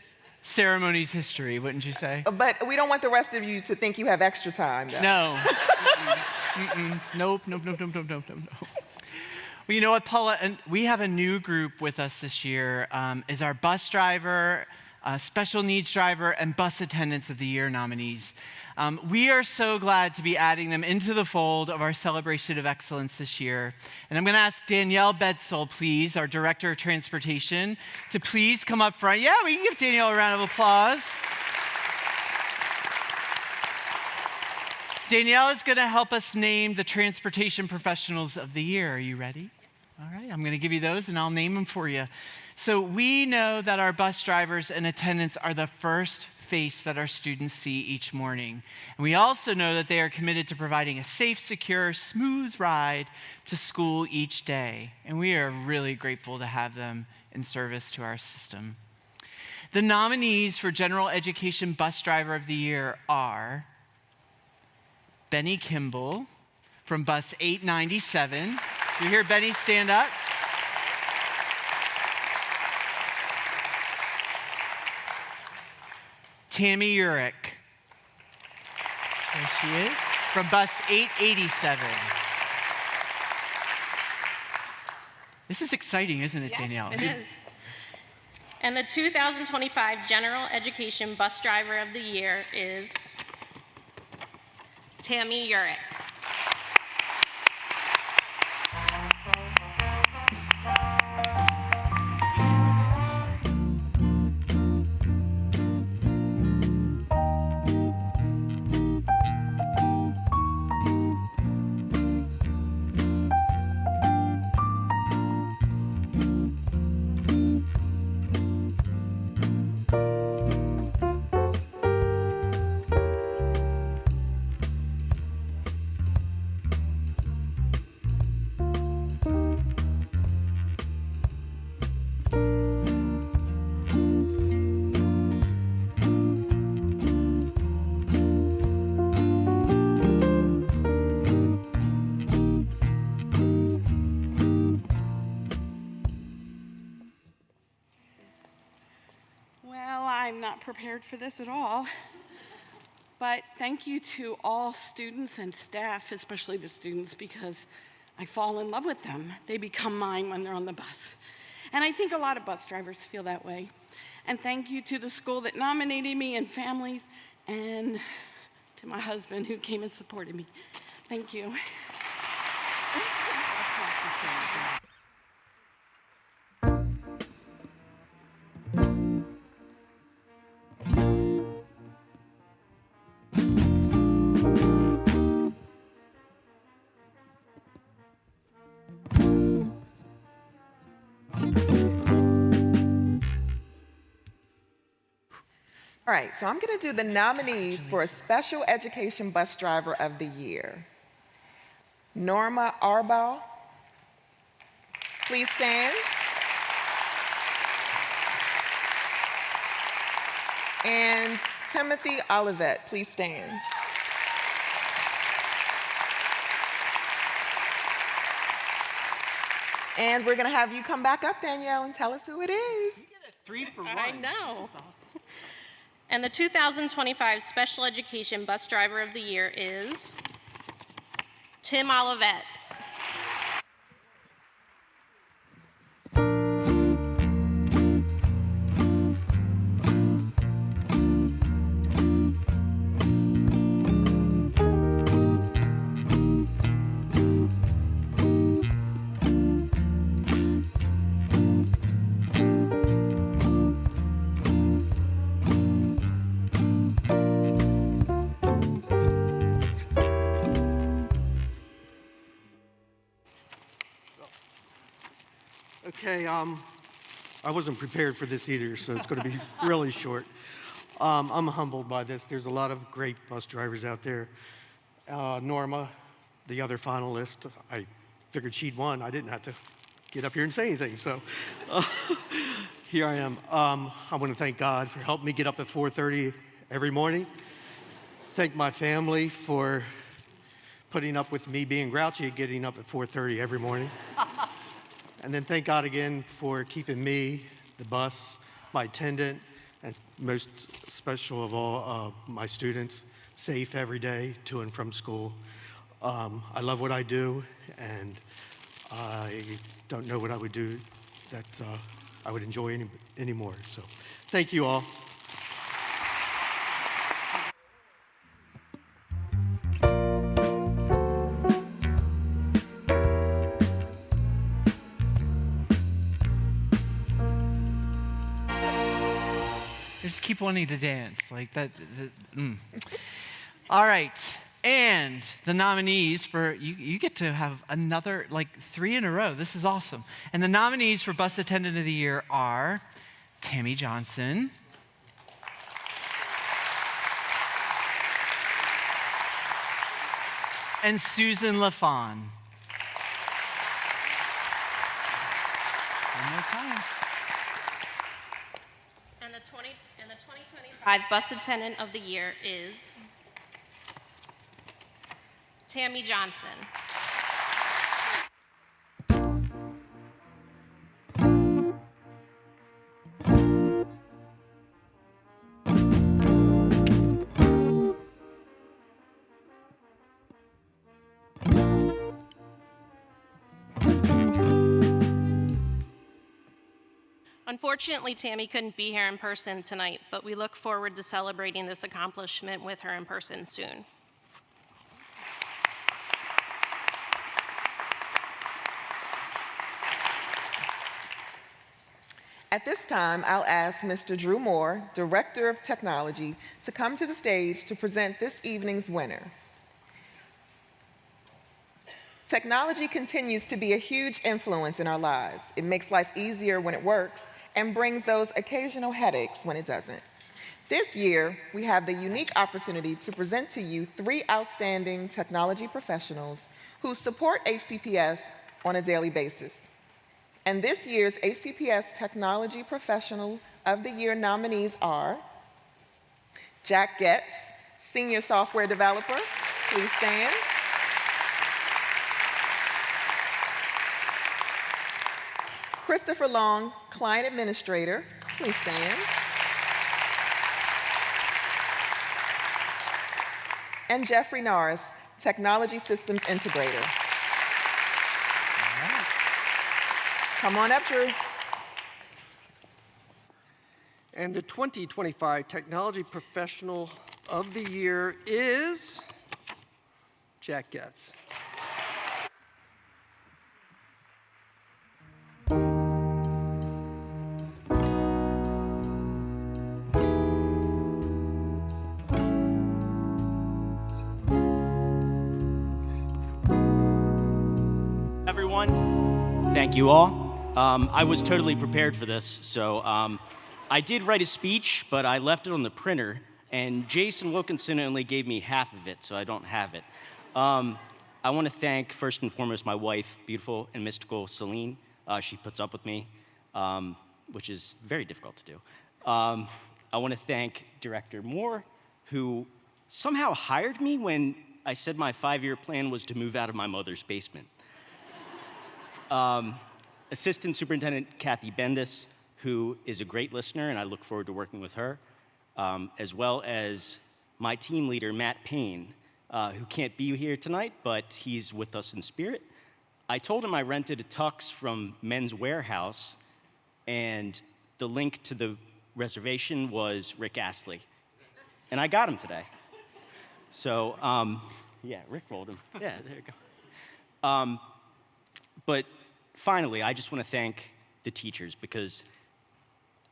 ceremony's history, wouldn't you say? But we don't want the rest of you to think you have extra time, though. No. Nope. Well, you know what, Paula? And we have a new group with us this year. Is our bus driver, special needs driver, and bus attendants of the year nominees. We are so glad to be adding them into the fold of our celebration of excellence this year. And I'm going to ask Danielle Bedsole, please, our Director of Transportation, to please come up front. Yeah, we can give Danielle a round of applause. Danielle is going to help us name the Transportation Professionals of the Year. Are you ready? All right, I'm going to give you those and I'll name them for you. So we know that our bus drivers and attendants are the first face that our students see each morning. And we also know that they are committed to providing a safe, secure, smooth ride to school each day. And we are really grateful to have them in service to our system. The nominees for General Education Bus Driver of the Year are Benny Kimball from Bus 897. You hear Benny stand up? Tammy Urich. There she is, from Bus 887. This is exciting, isn't it, Danielle? Yes, it is. And the 2025 General Education Bus Driver of the Year is Tammy Urich. I'm not prepared for this at all. But thank you to all students and staff, especially the students, because I fall in love with them. They become mine when they're on the bus. And I think a lot of bus drivers feel that way. And thank you to the school that nominated me and families, and to my husband who came and supported me. Thank you. All right, so I'm going to do the nominees for a Special Education Bus Driver of the Year. Norma Arbaugh, please stand. And Timothy Olivet, please stand. And we're going to have you come back up, Danielle, and tell us who it is. 3 for 1. I know. And the 2025 Special Education Bus Driver of the Year is Tim Olivet. Okay, I wasn't prepared for this either, so it's going to be really short. I'm humbled by this. There's a lot of great bus drivers out there. Norma, the other finalist, I figured she'd won. I didn't have to get up here and say anything, so here I am. I want to thank God for helping me get up at 4:30 every morning. Thank my family for putting up with me being grouchy and getting up at 4:30 every morning. And then thank God again for keeping me, the bus, my attendant, and most special of all, my students safe every day to and from school. I love what I do, and I don't know what I would do that I would enjoy anymore. So thank you all. I just keep wanting to dance like that. All right, and the nominees for you get to have another like 3 in a row. This is awesome. And the nominees for Bus Attendant of the Year are Tammy Johnson, and Susan LaFawn. One more time. And the 2025 Bus Attendant of the Year is Tammy Johnson. Unfortunately, Tammy couldn't be here in person tonight, but we look forward to celebrating this accomplishment with her in person soon. At this time, I'll ask Mr. Drew Moore, Director of Technology, to come to the stage to present this evening's winner. Technology continues to be a huge influence in our lives. It makes life easier when it works and brings those occasional headaches when it doesn't. This year, we have the unique opportunity to present to you 3 outstanding technology professionals who support HCPS on a daily basis. And this year's HCPS Technology Professional of the Year nominees are Jack Getz, Senior Software Developer. Please stand. Christopher Long, Client Administrator. Please stand. And Jeffrey Norris, Technology Systems Integrator. All right. Come on up, Drew. And the 2025 Technology Professional of the Year is Jack Getz. Thank you all. I was totally prepared for this, so I did write a speech, but I left it on the printer, and Jason Wilkinson only gave me half of it, so I don't have it. I want to thank, first and foremost, my wife, beautiful and mystical Celine. She puts up with me, which is very difficult to do. I want to thank Director Moore, who somehow hired me when I said my 5-year plan was to move out of my mother's basement. Assistant Superintendent Kathy Bendis, who is a great listener, and I look forward to working with her, as well as my team leader, Matt Payne, who can't be here tonight, but he's with us in spirit. I told him I rented a tux from Men's Warehouse, and the link to the reservation was Rick Astley. And I got him today. So, yeah, Rick rolled him. Yeah, there you go. But finally, I just want to thank the teachers, because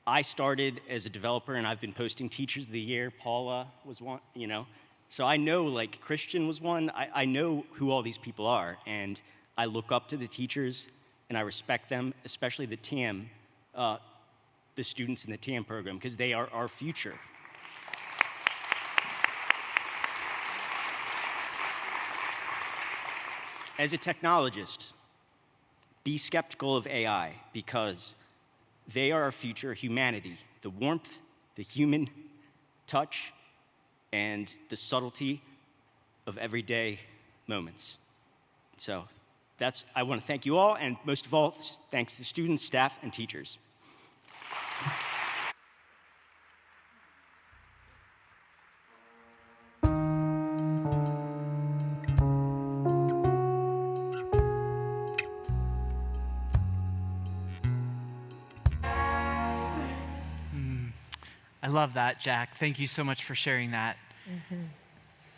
I started as a developer and I've been posting Teachers of the Year. Paula was one, you know. So I know, like, Christian was one. I know who all these people are, and I look up to the teachers and I respect them, especially the TAM, the students in the TAM program, because they are our future. As a technologist, be skeptical of AI, because they are our future humanity, the warmth, the human touch, and the subtlety of everyday moments. So I want to thank you all, and most of all, thanks to students, staff, and teachers. I love that, Jack. Thank you so much for sharing that.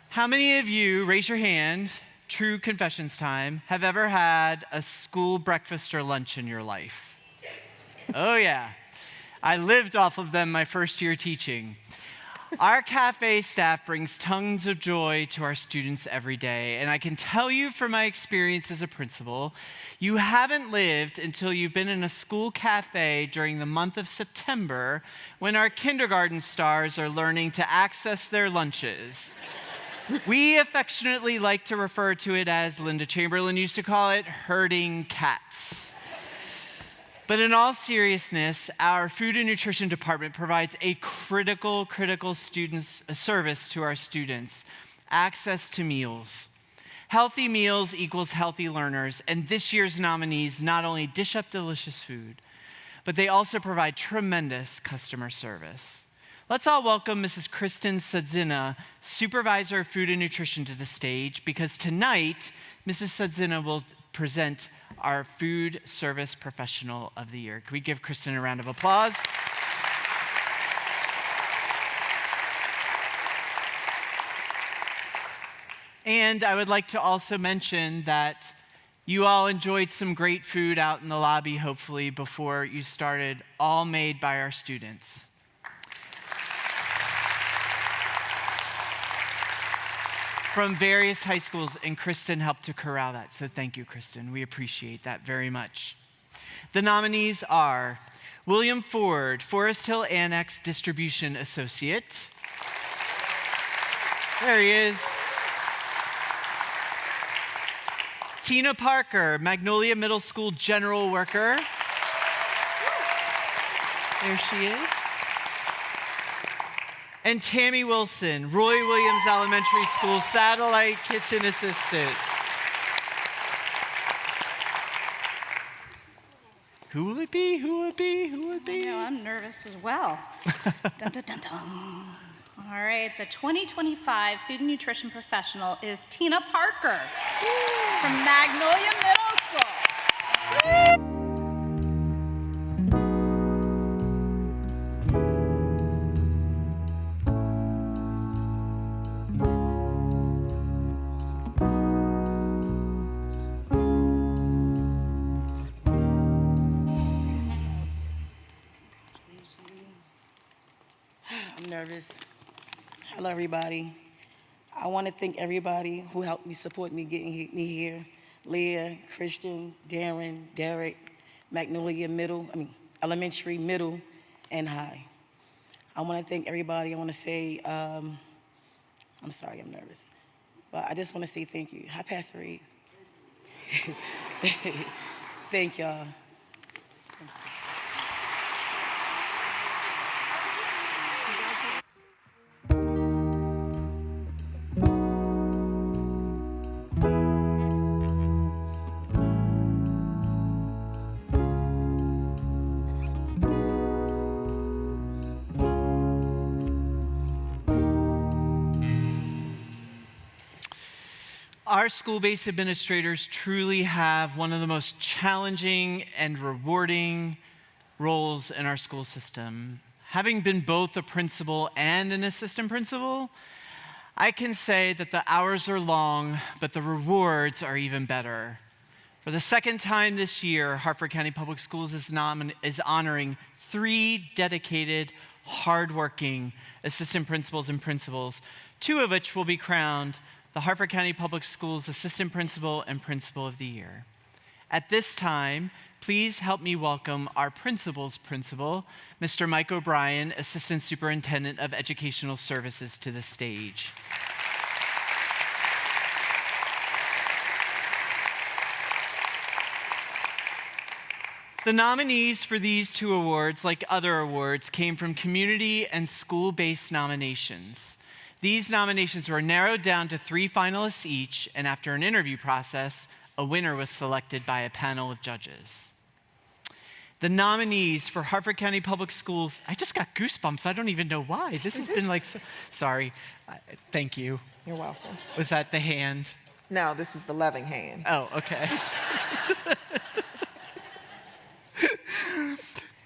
How many of you, raise your hand, true confessions time, have ever had a school breakfast or lunch in your life? Oh, yeah. I lived off of them my first year teaching. Our cafe staff brings tons of joy to our students every day, and I can tell you from my experience as a principal, you haven't lived until you've been in a school cafe during the month of September, when our kindergarten stars are learning to access their lunches. We affectionately like to refer to it as, Linda Chamberlain used to call it, herding cats. But in all seriousness, our food and nutrition department provides a critical service to our students: access to meals. Healthy meals equals healthy learners, and this year's nominees not only dish up delicious food, but they also provide tremendous customer service. Let's all welcome Mrs. Kristen Sudzina, Supervisor of Food and Nutrition, to the stage, because tonight, Mrs. Sudzina will present our Food Service Professional of the Year. Can we give Kristen a round of applause? And I would like to also mention that you all enjoyed some great food out in the lobby, hopefully, before you started, all made by our students. From various high schools, and Kristen helped to corral that. So thank you, Kristen. We appreciate that very much. The nominees are William Ford, Forest Hill Annex Distribution Associate. There he is. Tina Parker, Magnolia Middle School General Worker. There she is. And Tammy Wilson, Roy Williams Elementary School Satellite Kitchen Assistant. Who will it be? Who will it be? Who will it be? I know, I'm nervous as well. Dun, dun, dun, dun. All right, the 2025 Food and Nutrition Professional is Tina Parker from Magnolia Middle School. I'm nervous. Hello, everybody. I want to thank everybody who helped me support me getting me here. Leah, Christian, Darren, Derek, Magnolia Elementary, Middle, and High. I want to thank everybody. I want to say, I'm sorry, I'm nervous. But I just want to say thank you. Hi, Pastor Reeves. Thank y'all. Our school-based administrators truly have one of the most challenging and rewarding roles in our school system. Having been both a principal and an assistant principal, I can say that the hours are long, but the rewards are even better. For the second time this year, Harford County Public Schools is honoring 3 dedicated, hardworking assistant principals and principals, 2 of which will be crowned the Harford County Public Schools Assistant Principal and Principal of the Year. At this time, please help me welcome our principal's principal, Mr. Mike O'Brien, Assistant Superintendent of Educational Services, to the stage. The nominees for these 2 awards, like other awards, came from community and school-based nominations. These nominations were narrowed down to 3 finalists each, and after an interview process, a winner was selected by a panel of judges. The nominees for Harford County Public Schools, I just got goosebumps. I don't even know why. This has been like, sorry. Thank you. You're welcome. Was that the hand? No, this is the loving hand. Oh, okay.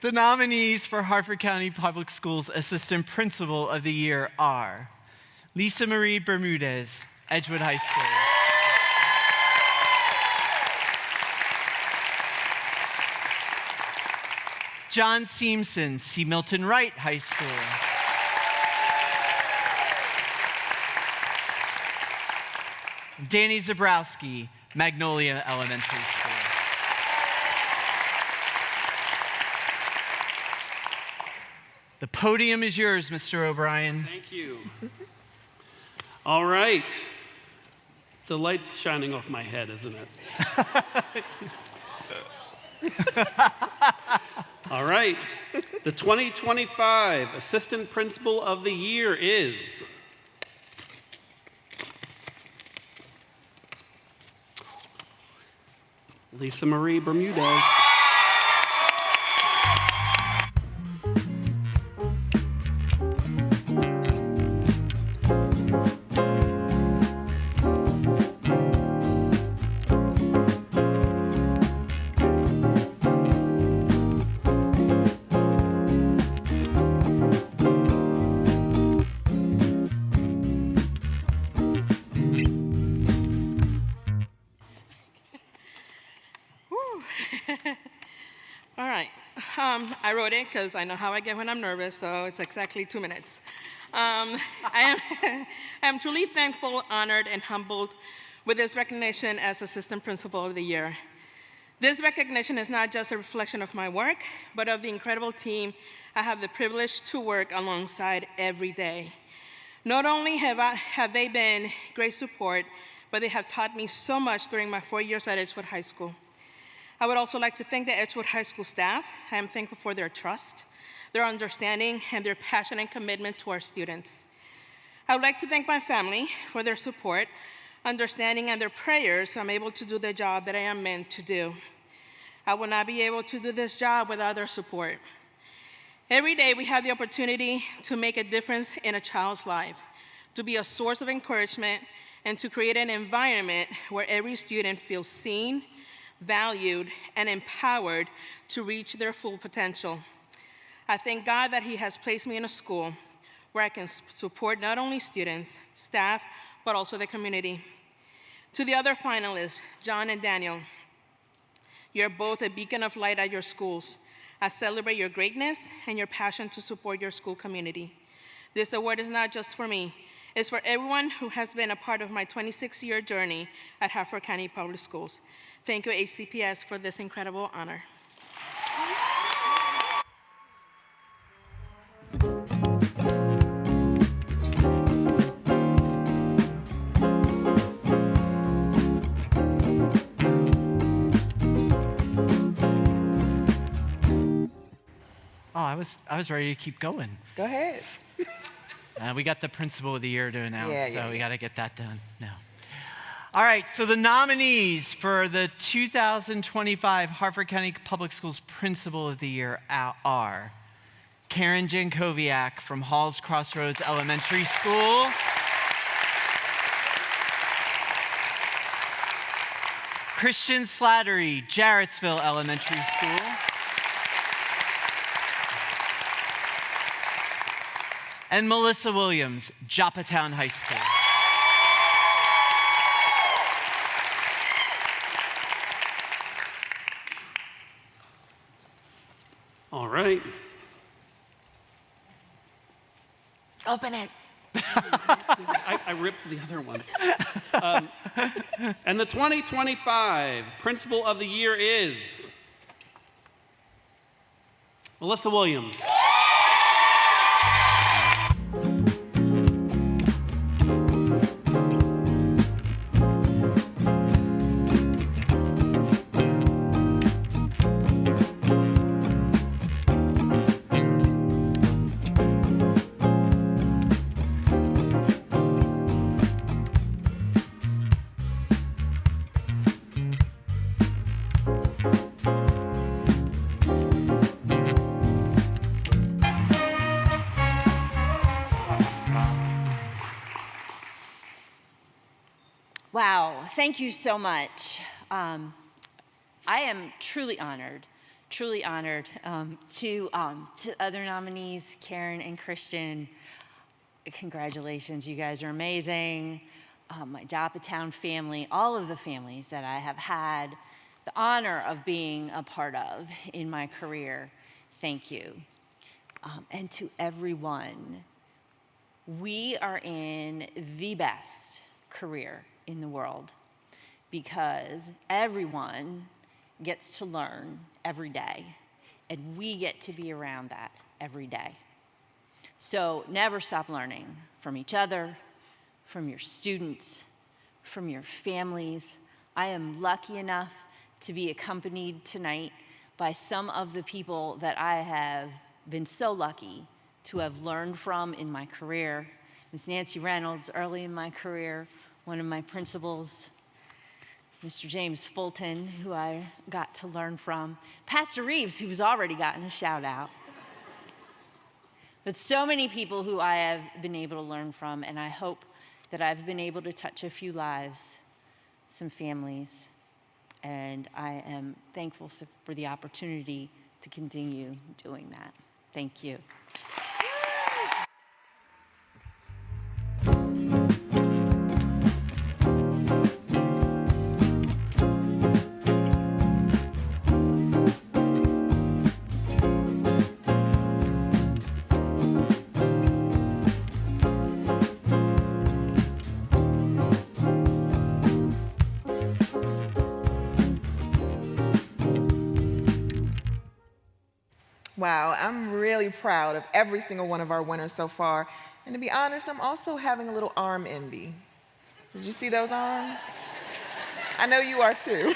The nominees for Harford County Public Schools Assistant Principal of the Year are Lisa Marie Bermudez, Edgewood High School. John Seamson, C. Milton Wright High School. Danny Zabrowski, Magnolia Elementary School. The podium is yours, Mr. O'Brien. Thank you. All right. The light's shining off my head, isn't it? All right. The 2025 Assistant Principal of the Year is Lisa Marie Bermudez. All right. I wrote it because I know how I get when I'm nervous, so it's exactly 2 minutes. I am truly thankful, honored, and humbled with this recognition as Assistant Principal of the Year. This recognition is not just a reflection of my work, but of the incredible team I have the privilege to work alongside every day. Not only have they been great support, but they have taught me so much during my 4 years at Edgewood High School. I would also like to thank the Edgewood High School staff. I am thankful for their trust, their understanding, and their passion and commitment to our students. I would like to thank my family for their support, understanding, and their prayers so I'm able to do the job that I am meant to do. I would not be able to do this job without their support. Every day we have the opportunity to make a difference in a child's life, to be a source of encouragement, and to create an environment where every student feels seen, valued, and empowered to reach their full potential. I thank God that He has placed me in a school where I can support not only students, staff, but also the community. To the other finalists, John and Daniel, you're both a beacon of light at your schools. I celebrate your greatness and your passion to support your school community. This award is not just for me, it's for everyone who has been a part of my 26-year journey at Harford County Public Schools. Thank you, HCPS, for this incredible honor. Oh, I was ready to keep going. Go ahead. We got the Principal of the Year to announce, Yeah, so we yeah. got to get that done now. All right, so the nominees for the 2025 Harford County Public Schools Principal of the Year are Karen Jankowiak from Halls Crossroads Elementary School, Christian Slattery, Jarrettsville Elementary School. And Melissa Williams, Joppatown High School. All right. Open it. I ripped the other one. And the 2025 Principal of the Year is Melissa Williams. Wow, thank you so much. I am truly honored to other nominees, Karen and Christian. Congratulations, you guys are amazing. My Joppatown family, all of the families that I have had the honor of being a part of in my career, thank you. And to everyone, we are in the best career in the world because everyone gets to learn every day, and we get to be around that every day. So never stop learning from each other, from your students, from your families. I am lucky enough to be accompanied tonight by some of the people that I have been so lucky to have learned from in my career. Ms. Nancy Reynolds, early in my career, one of my principals, Mr. James Fulton, who I got to learn from, Pastor Reeves, who's already gotten a shout out. But so many people who I have been able to learn from, and I hope that I've been able to touch a few lives, some families, and I am thankful for the opportunity to continue doing that. Thank you. Wow, I'm really proud of every single one of our winners so far. And to be honest, I'm also having a little arm envy. Did you see those arms? I know you are too.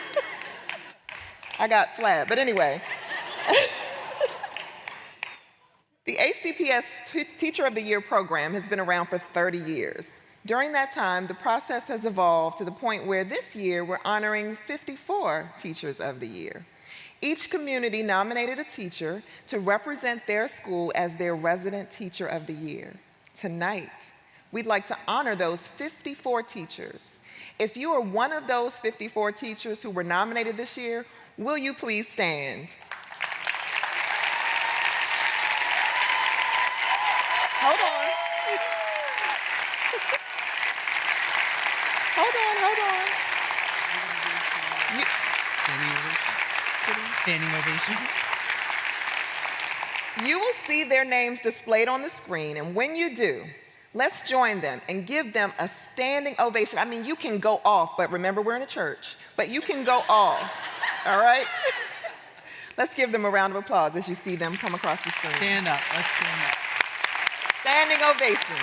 I got flat, but anyway. The HCPS Teacher of the Year program has been around for 30 years. During that time, the process has evolved to the point where this year we're honoring 54 Teachers of the Year. Each community nominated a teacher to represent their school as their resident Teacher of the Year. Tonight, we'd like to honor those 54 teachers. If you are one of those 54 teachers who were nominated this year, will you please stand? Hold on. Hold on. Standing ovation. You will see their names displayed on the screen, and when you do, let's join them and give them a standing ovation. I mean, you can go off, but remember we're in a church, but you can go off, all right? Let's give them a round of applause as you see them come across the screen. Stand up, let's stand up. Standing ovation.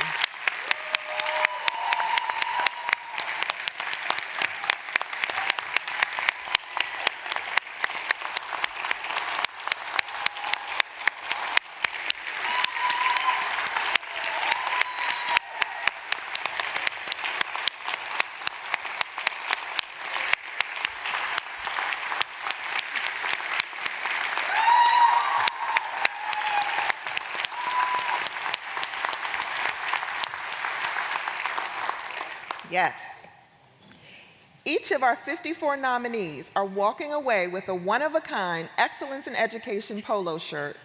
Yes. Each of our 54 nominees are walking away with a one-of-a-kind Excellence in Education polo shirt,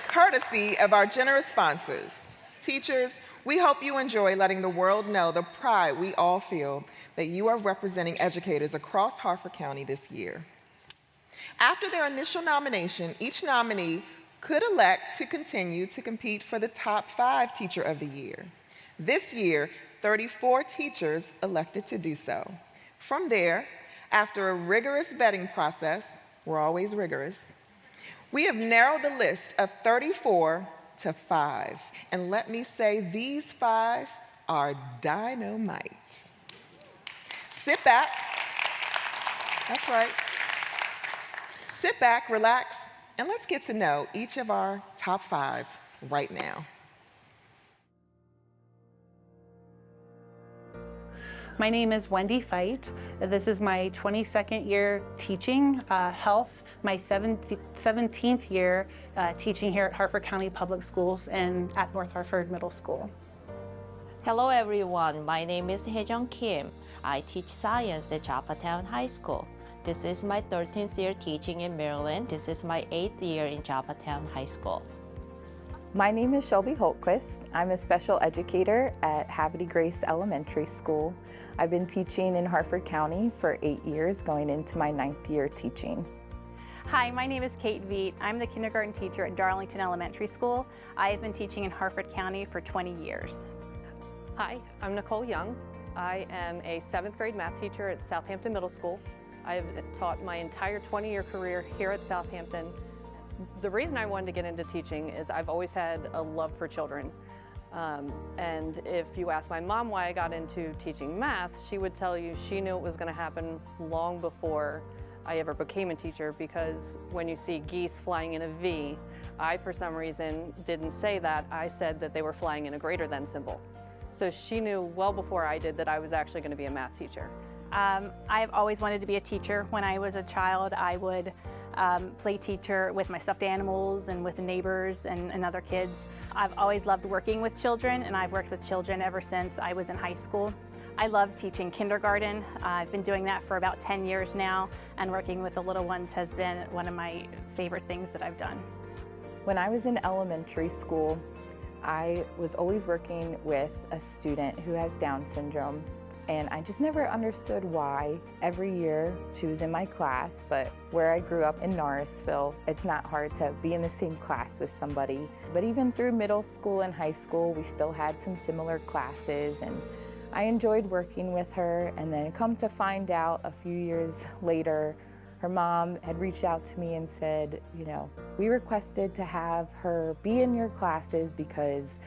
courtesy of our generous sponsors. Teachers, we hope you enjoy letting the world know the pride we all feel that you are representing educators across Harford County this year. After their initial nomination, each nominee could elect to continue to compete for the top 5 Teacher of the Year. This year, 34 teachers elected to do so. From there, after a rigorous vetting process, we're always rigorous, we have narrowed the list of 34 to 5. And let me say, these 5 are dynamite. Sit back. That's right. Sit back, relax, and let's get to know each of our top 5 right now. My name is Wendy Feit. This is my 22nd year teaching health, my 17th year teaching here at Harford County Public Schools and at North Harford Middle School. Hello everyone, my name is Haejung Kim. I teach science at Joppatown High School. This is my 13th year teaching in Maryland. This is my 8th year in Joppatown High School. My name is Shelby Holtquist. I'm a special educator at Havity Grace Elementary School. I've been teaching in Harford County for 8 years, going into my 9th year teaching. Hi, my name is Kate Veet. I'm the kindergarten teacher at Darlington Elementary School. I have been teaching in Harford County for 20 years. Hi, I'm Nicole Young. I am a 7th grade math teacher at Southampton Middle School. I have taught my entire 20-year career here at Southampton. The reason I wanted to get into teaching is I've always had a love for children. And if you ask my mom why I got into teaching math, she would tell you she knew it was going to happen long before I ever became a teacher, because when you see geese flying in a V, I, for some reason, didn't say that. I said that they were flying in a greater than symbol. So she knew well before I did that I was actually going to be a math teacher. I've always wanted to be a teacher. When I was a child, I would play teacher with my stuffed animals and with neighbors and other kids. I've always loved working with children, and I've worked with children ever since I was in high school. I love teaching kindergarten. I've been doing that for about 10 years now, and working with the little ones has been one of my favorite things that I've done. When I was in elementary school, I was always working with a student who has Down syndrome, and I just never understood why. Every year she was in my class, but where I grew up in Norrisville, it's not hard to be in the same class with somebody. But even through middle school and high school, we still had some similar classes, and I enjoyed working with her. And then come to find out a few years later, her mom had reached out to me and said, you know, we requested to have her be in your classes because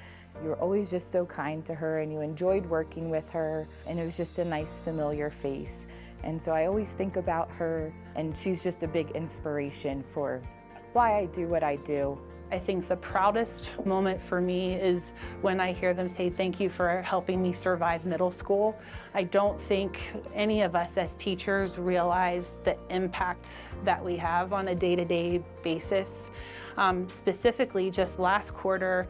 you were always just so kind to her and you enjoyed working with her, and it was just a nice familiar face. And so I always think about her, and she's just a big inspiration for why I do what I do. I think the proudest moment for me is when I hear them say thank you for helping me survive middle school. I don't think any of us as teachers realize the impact that we have on a day-to-day basis. Specifically, just last quarter,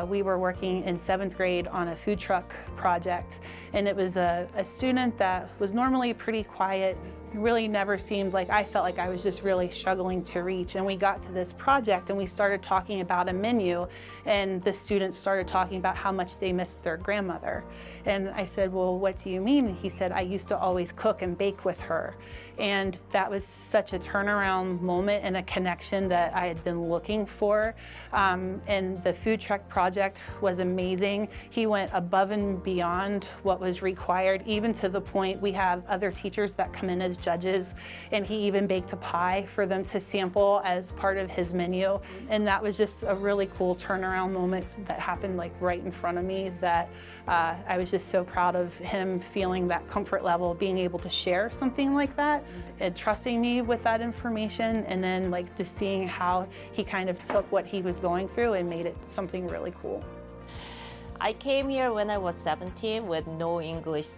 we were working in 7th grade on a food truck project, and it was a student that was normally pretty quiet, really never seemed like, I felt like I was just really struggling to reach. And we got to this project and we started talking about a menu, and the students started talking about how much they missed their grandmother. And I said, well, what do you mean? And he said, I used to always cook and bake with her. And that was such a turnaround moment and a connection that I had been looking for. And the food truck project was amazing. He went above and beyond what was required, even to the point we have other teachers that come in as judges, and he even baked a pie for them to sample as part of his menu. And that was just a really cool turnaround moment that happened like right in front of me, that I was just so proud of him feeling that comfort level, being able to share something like that and trusting me with that information, and then like just seeing how he kind of took what he was going through and made it something really cool. I came here when I was 17 with no English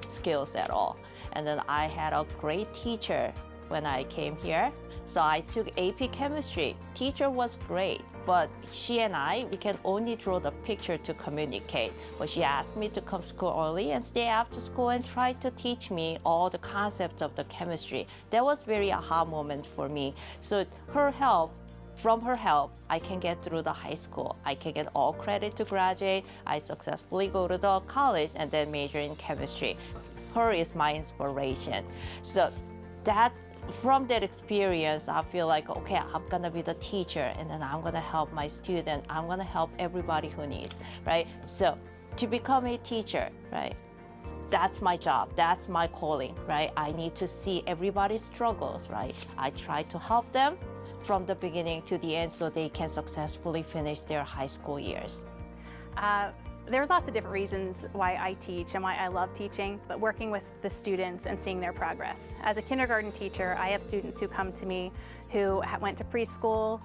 skills at all. And then I had a great teacher when I came here. So I took AP Chemistry. Teacher was great, but she and we can only draw the picture to communicate. But she asked me to come school early and stay after school and try to teach me all the concepts of the chemistry. That was very aha moment for me. So from her help, I can get through the high school. I can get all credit to graduate. I successfully go to the college and then major in chemistry. Her is my inspiration. So from that experience, I feel like, okay, I'm gonna be the teacher and then I'm gonna help my student. I'm gonna help everybody who needs, right? So to become a teacher, right? That's my job, that's my calling, right? I need to see everybody's struggles, right? I try to help them from the beginning to the end so they can successfully finish their high school years. There's lots of different reasons why I teach and why I love teaching, but working with the students and seeing their progress. As a kindergarten teacher, I have students who come to me who went to preschool,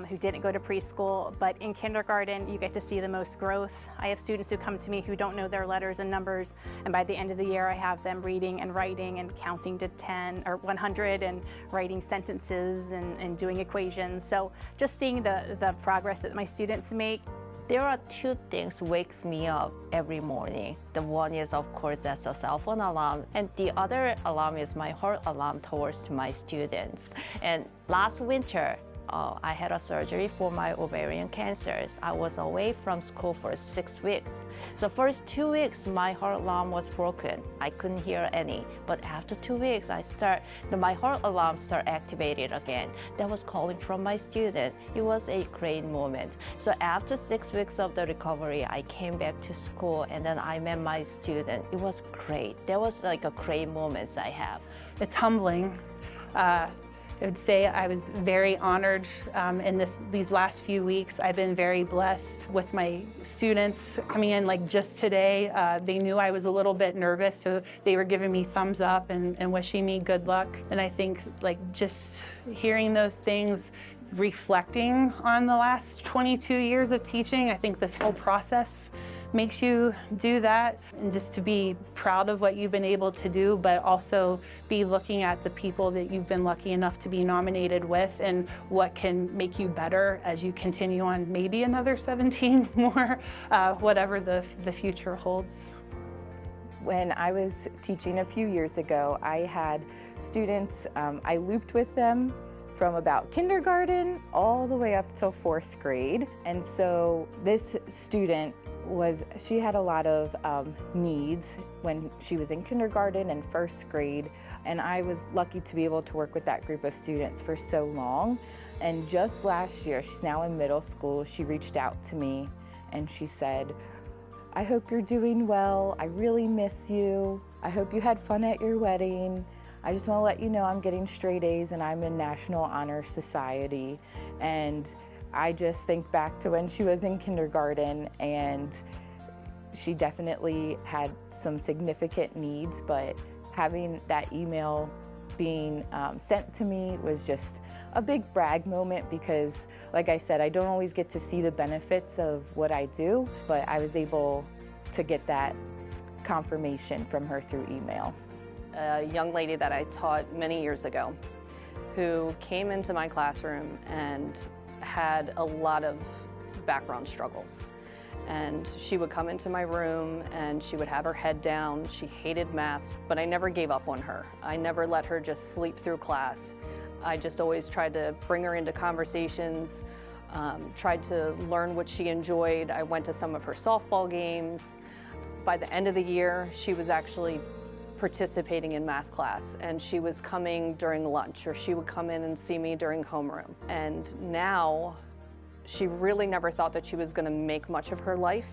who didn't go to preschool, but in kindergarten, you get to see the most growth. I have students who come to me who don't know their letters and numbers, and by the end of the year, I have them reading and writing and counting to 10 or 100 and writing sentences and doing equations. So just seeing the progress that my students make. There are two things wakes me up every morning. The one is, of course, that's a cell phone alarm, and the other alarm is my heart alarm towards my students. And last winter, I had a surgery for my ovarian cancers. I was away from school for 6 weeks. So first 2 weeks, my heart alarm was broken. I couldn't hear any. But after 2 weeks, my heart alarm started activated again. That was calling from my student. It was a great moment. So after 6 weeks of the recovery, I came back to school and then I met my student. It was great. That was like a great moments I have. It's humbling. I would say I was very honored in these last few weeks. I've been very blessed with my students coming in like just today. They knew I was a little bit nervous, so they were giving me thumbs up and wishing me good luck. And I think like just hearing those things, reflecting on the last 22 years of teaching, I think this whole process makes you do that, and just to be proud of what you've been able to do, but also be looking at the people that you've been lucky enough to be nominated with and what can make you better as you continue on maybe another 17 more, whatever the future holds. When I was teaching a few years ago, I had students, I looped with them from about kindergarten all the way up till 4th grade. And so this student she had a lot of needs when she was in kindergarten and 1st grade, and I was lucky to be able to work with that group of students for so long. And just last year, she's now in middle school, she reached out to me and she said, "I hope you're doing well. I really miss you. I hope you had fun at your wedding. I just want to let you know I'm getting straight A's and I'm in National Honor Society." And I just think back to when she was in kindergarten, and she definitely had some significant needs, but having that email being sent to me was just a big brag moment because, like I said, I don't always get to see the benefits of what I do, but I was able to get that confirmation from her through email. A young lady that I taught many years ago who came into my classroom and had a lot of background struggles. And she would come into my room and she would have her head down. She hated math, but I never gave up on her. I never let her just sleep through class. I just always tried to bring her into conversations, tried to learn what she enjoyed. I went to some of her softball games. By the end of the year, she was actually participating in math class, and she was coming during lunch, or she would come in and see me during homeroom. And now she really never thought that she was going to make much of her life,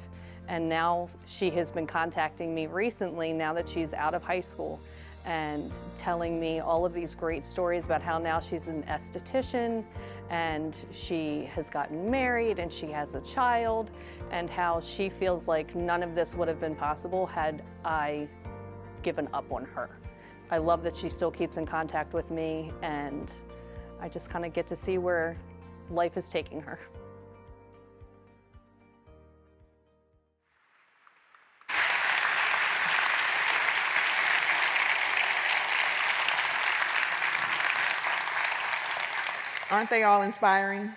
and now she has been contacting me recently, now that she's out of high school, and telling me all of these great stories about how now she's an esthetician and she has gotten married and she has a child, and how she feels like none of this would have been possible had I given up on her. I love that she still keeps in contact with me, and I just kind of get to see where life is taking her. Aren't they all inspiring?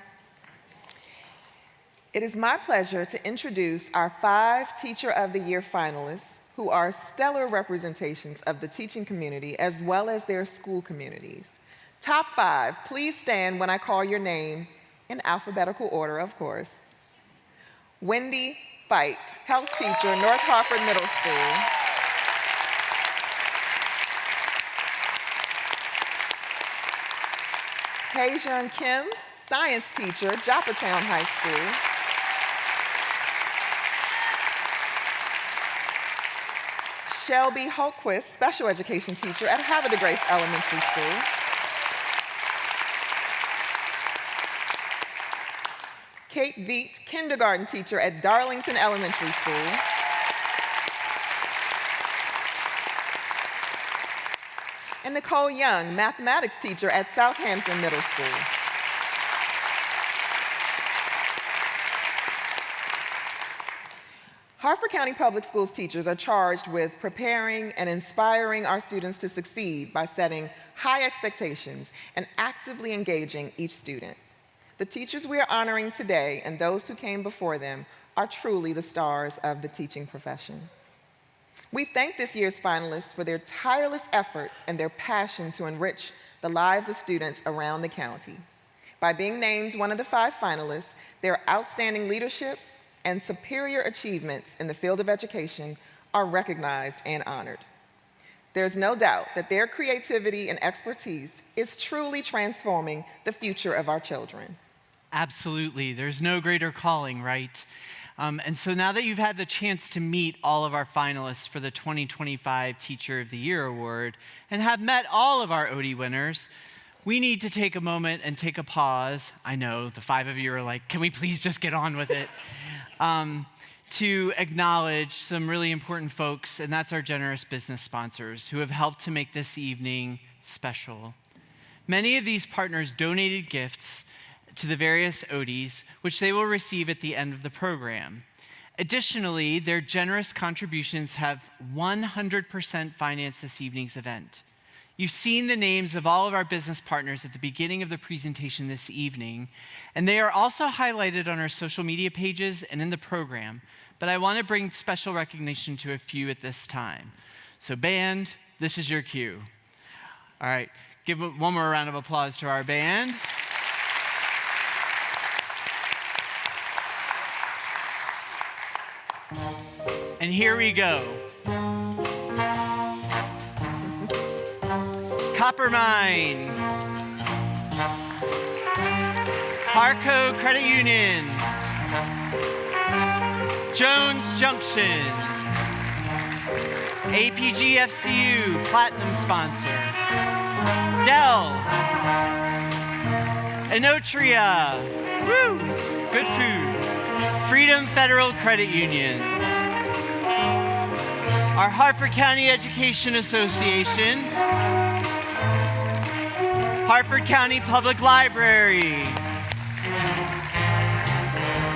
It is my pleasure to introduce our 5 Teacher of the Year finalists who are stellar representations of the teaching community as well as their school communities. Top 5, please stand when I call your name, in alphabetical order, of course. Wendy Fight, health teacher, North Harford Middle School. Haejun Kim, science teacher, Joppatown High School. Shelby Hultquist, special education teacher at Havre de Grace Elementary School. Kate Veet, kindergarten teacher at Darlington Elementary School. And Nicole Young, mathematics teacher at Southampton Middle School. Harford County Public Schools teachers are charged with preparing and inspiring our students to succeed by setting high expectations and actively engaging each student. The teachers we are honoring today and those who came before them are truly the stars of the teaching profession. We thank this year's finalists for their tireless efforts and their passion to enrich the lives of students around the county. By being named one of the 5 finalists, their outstanding leadership and superior achievements in the field of education are recognized and honored. There's no doubt that their creativity and expertise is truly transforming the future of our children. Absolutely. There's no greater calling, right? And so now that you've had the chance to meet all of our finalists for the 2025 Teacher of the Year Award and have met all of our OD winners, we need to take a moment and take a pause. I know the 5 of you are like, can we please just get on with it? To acknowledge some really important folks, and that's our generous business sponsors who have helped to make this evening special. Many of these partners donated gifts to the various ODs, which they will receive at the end of the program. Additionally, their generous contributions have 100% financed this evening's event. You've seen the names of all of our business partners at the beginning of the presentation this evening, and they are also highlighted on our social media pages and in the program, but I want to bring special recognition to a few at this time. So band, this is your cue. All right, give one more round of applause to our band. And here we go. Coppermine, Harco Credit Union, Jones Junction, APG FCU, Platinum sponsor, Dell, Enotria, woo, good food, Freedom Federal Credit Union, our Harford County Education Association, Harford County Public Library,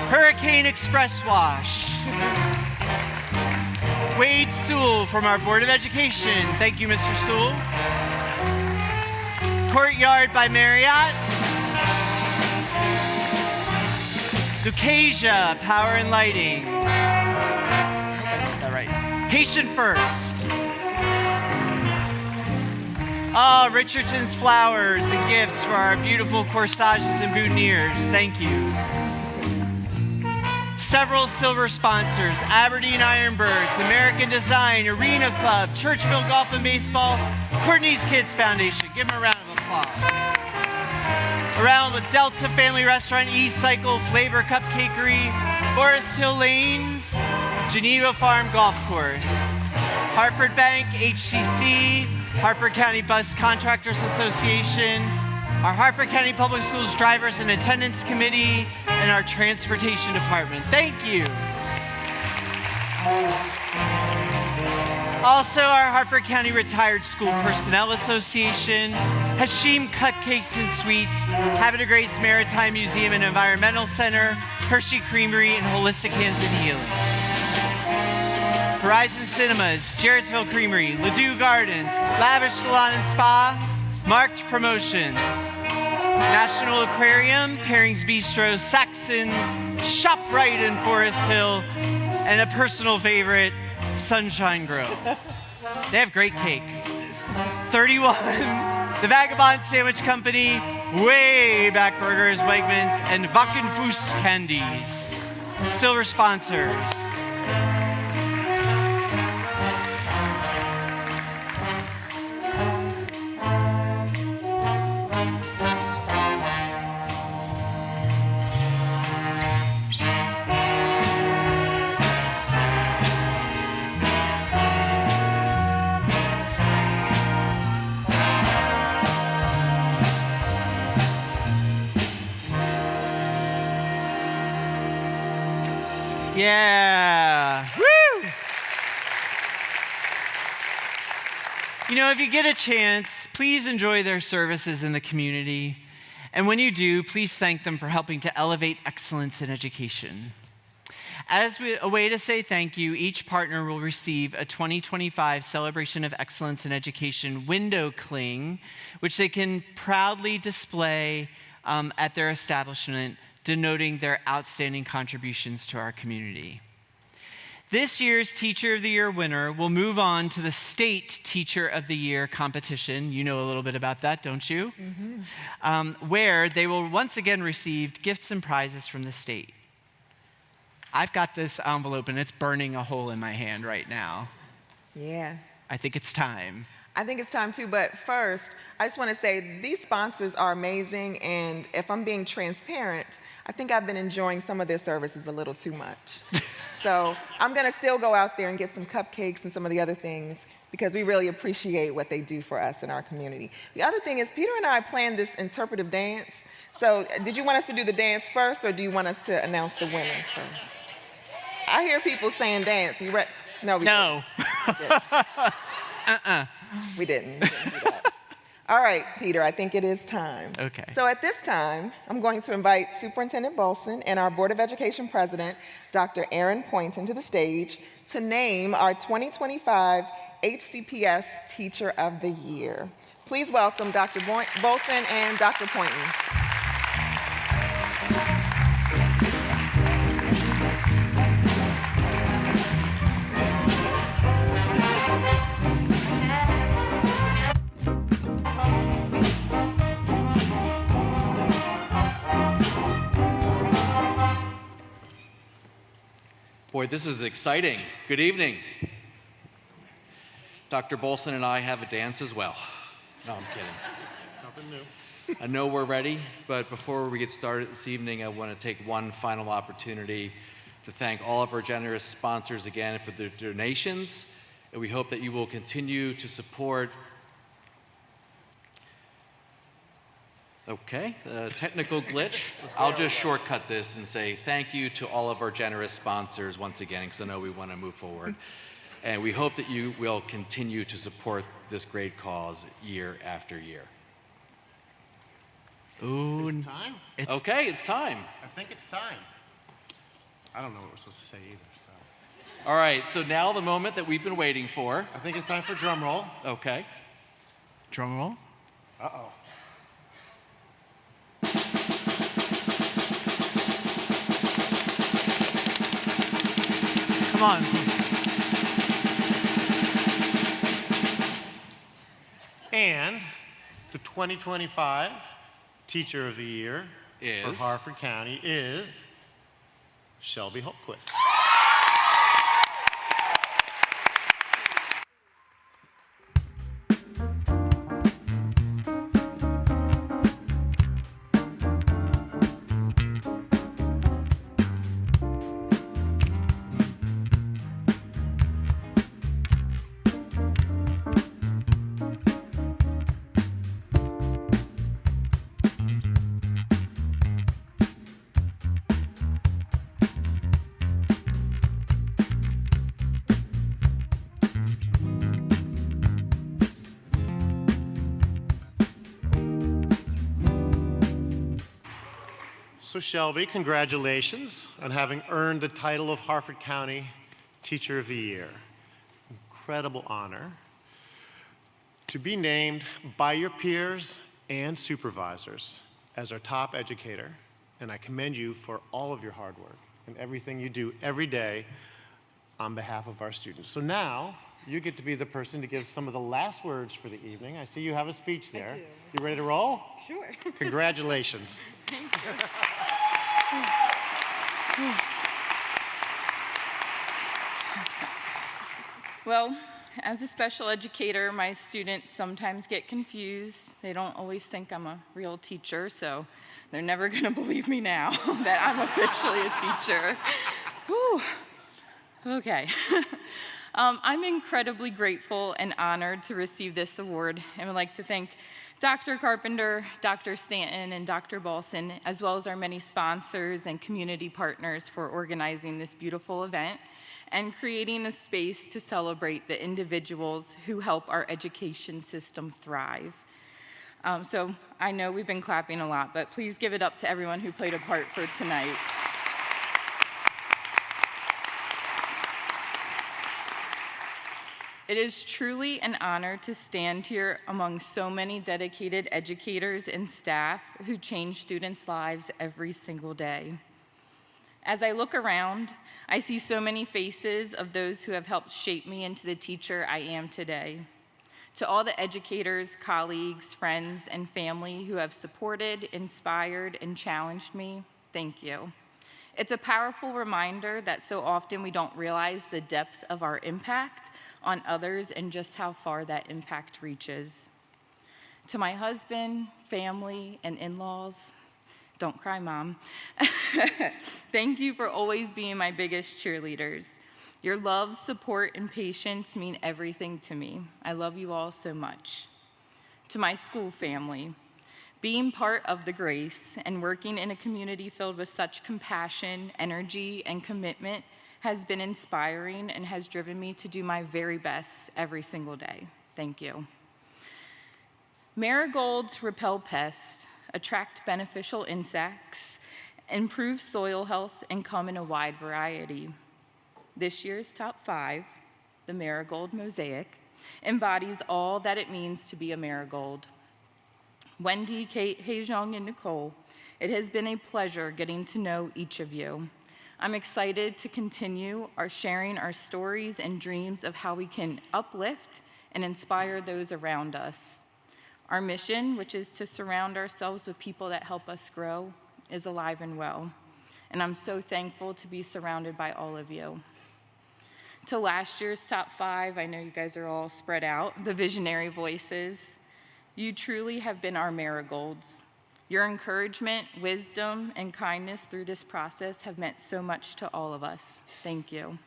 Hurricane Express Wash, Wade Sewell from our Board of Education. Thank you, Mr. Sewell. Courtyard by Marriott. Lucasia Power and Lighting. All right. Patient First. Oh, Richardson's Flowers and Gifts for our beautiful corsages and boutonnieres. Thank you. Several silver sponsors, Aberdeen Ironbirds, American Design, Arena Club, Churchville Golf and Baseball, Courtney's Kids Foundation. Give them a round of applause. Around with Delta Family Restaurant, E-Cycle, Flavor Cupcakery, Forest Hill Lanes, Geneva Farm Golf Course, Harford Bank, HCC, Harford County Bus Contractors Association, our Harford County Public Schools Drivers and Attendance Committee, and our Transportation Department. Thank you. Also, our Harford County Retired School Personnel Association, Hashim Cupcakes and Sweets, Havre de Grace Maritime Museum and Environmental Center, Hershey Creamery, and Holistic Hands and Healing. Horizon Cinemas, Jarrettsville Creamery, Ladue Gardens, Lavish Salon and Spa, Marked Promotions, National Aquarium, Pairings Bistro, Saxon's, ShopRite in Forest Hill, and a personal favorite, Sunshine Grill. They have great cake. 31, the Vagabond Sandwich Company, Way Back Burgers, Wegmans, and Wackenfuss Candies. Silver sponsors. Yeah. Woo! You know, if you get a chance, please enjoy their services in the community. And when you do, please thank them for helping to elevate excellence in education. As a way to say thank you, each partner will receive a 2025 Celebration of Excellence in Education window cling, which they can proudly display at their establishment, denoting their outstanding contributions to our community. This year's Teacher of the Year winner will move on to the State Teacher of the Year competition. You know a little bit about that, don't you? Mm-hmm. Where they will once again receive gifts and prizes from the state. I've got this envelope and it's burning a hole in my hand right now. Yeah. I think it's time. I think it's time too, but first, I just want to say these sponsors are amazing, and if I'm being transparent, I think I've been enjoying some of their services a little too much. So I'm going to still go out there and get some cupcakes and some of the other things because we really appreciate what they do for us in our community. The other thing is Peter and I planned this interpretive dance. So did you want us to do the dance first, or do you want us to announce the winner first? I hear people saying dance. You ready? No, we didn't. We didn't do that. All right, Peter, I think it is time. Okay. So at this time, I'm going to invite Superintendent Bolson and our Board of Education President, Dr. Aaron Poynton, to the stage to name our 2025 HCPS Teacher of the Year. Please welcome Dr. Bolson and Dr. Poynton. Boy, this is exciting. Good evening. Dr. Bolson and I have a dance as well. No, I'm kidding. Nothing new. I know we're ready, but before we get started this evening, I want to take one final opportunity to thank all of our generous sponsors again for their donations, and we hope that you will continue to support. Okay, technical glitch. I'll just shortcut this and say thank you to all of our generous sponsors once again, because I know we want to move forward. And we hope that you will continue to support this great cause year after year. Ooh. Is it time? Okay, it's time. I think it's time. I don't know what we're supposed to say either, so. All right, so now the moment that we've been waiting for. I think it's time for drum roll. Okay. Drum roll. Uh-oh. Come on. And the 2025 Teacher of the Year for Harford County is Shelby Holtquist. So Shelby, congratulations on having earned the title of Harford County Teacher of the Year. Incredible honor to be named by your peers and supervisors as our top educator, and I commend you for all of your hard work and everything you do every day on behalf of our students. So now, you get to be the person to give some of the last words for the evening. I see you have a speech there. You ready to roll? Sure. Congratulations. Thank you. Well, as a special educator, my students sometimes get confused. They don't always think I'm a real teacher, so they're never going to believe me now that I'm officially a teacher. Whew. Okay. I'm incredibly grateful and honored to receive this award, and would like to thank Dr. Carpenter, Dr. Stanton, and Dr. Balson, as well as our many sponsors and community partners for organizing this beautiful event and creating a space to celebrate the individuals who help our education system thrive. So I know we've been clapping a lot, but please give it up to everyone who played a part for tonight. It is truly an honor to stand here among so many dedicated educators and staff who change students' lives every single day. As I look around, I see so many faces of those who have helped shape me into the teacher I am today. To all the educators, colleagues, friends, and family who have supported, inspired, and challenged me, thank you. It's a powerful reminder that so often we don't realize the depth of our impact on others and just how far that impact reaches. To my husband, family, and in-laws, don't cry, Mom. Thank you for always being my biggest cheerleaders. Your love, support, and patience mean everything to me. I love you all so much. To my school family, being part of the Grace and working in a community filled with such compassion, energy, and commitment has been inspiring and has driven me to do my very best every single day. Thank you. Marigolds repel pests, attract beneficial insects, improve soil health, and come in a wide variety. This year's top 5, the Marigold Mosaic, embodies all that it means to be a marigold. Wendy, Kate, Haejong, and Nicole, it has been a pleasure getting to know each of you. I'm excited to continue sharing our stories and dreams of how we can uplift and inspire those around us. Our mission, which is to surround ourselves with people that help us grow, is alive and well. And I'm so thankful to be surrounded by all of you. To last year's top 5, I know you guys are all spread out, the visionary voices. You truly have been our marigolds. Your encouragement, wisdom, and kindness through this process have meant so much to all of us. Thank you.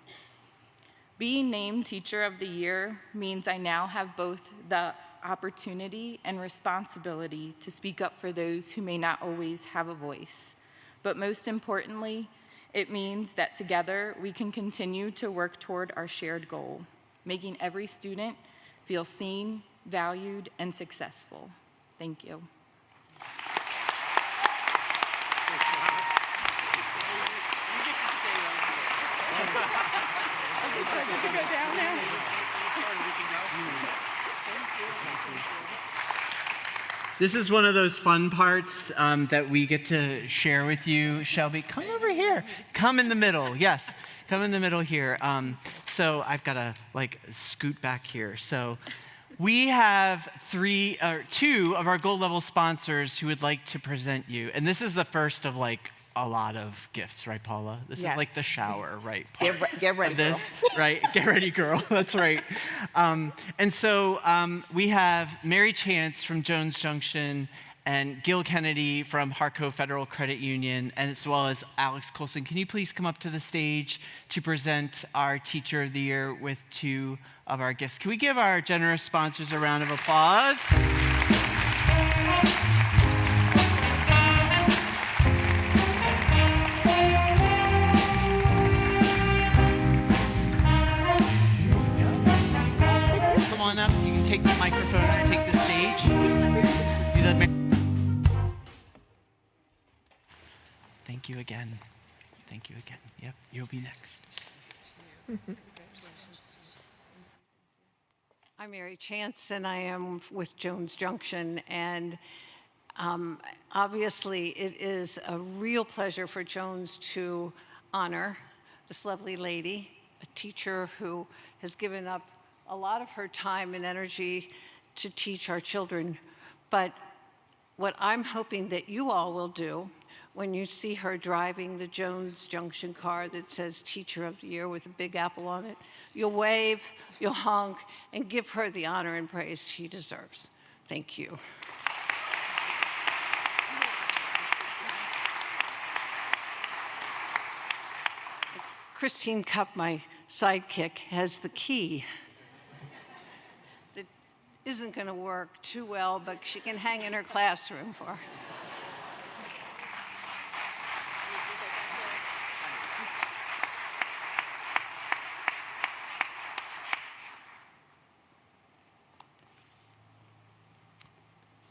Being named Teacher of the Year means I now have both the opportunity and responsibility to speak up for those who may not always have a voice. But most importantly, it means that together we can continue to work toward our shared goal, making every student feel seen, valued, and successful. Thank you. To go down now? This is one of those fun parts that we get to share with you. Shelby, come over here. Come in the middle. Yes, come in the middle here. So I've got to scoot back here. So we have 2 of our gold level sponsors who would like to present you. And this is the first of a lot of gifts, right, Paula? This is like the shower, right? Get ready, this, girl. Right? Get ready, girl. That's right. And so we have Mary Chance from Jones Junction and Gil Kennedy from Harco Federal Credit Union, as well as Alex Colson. Can you please come up to the stage to present our Teacher of the Year with 2 of our gifts? Can we give our generous sponsors a round of applause? Up. You can take the microphone and take the stage. Thank you again. Thank you again. Yep, you'll be next. I'm Mary Chance, and I am with Jones Junction. And Obviously, it is a real pleasure for Jones to honor this lovely lady, a teacher who has given up a lot of her time and energy to teach our children. But what I'm hoping that you all will do when you see her driving the Jones Junction car that says Teacher of the Year with a big apple on it, you'll wave, you'll honk, and give her the honor and praise she deserves. Thank you. Christine Cupp, my sidekick, has the key that isn't going to work too well, but she can hang in her classroom for.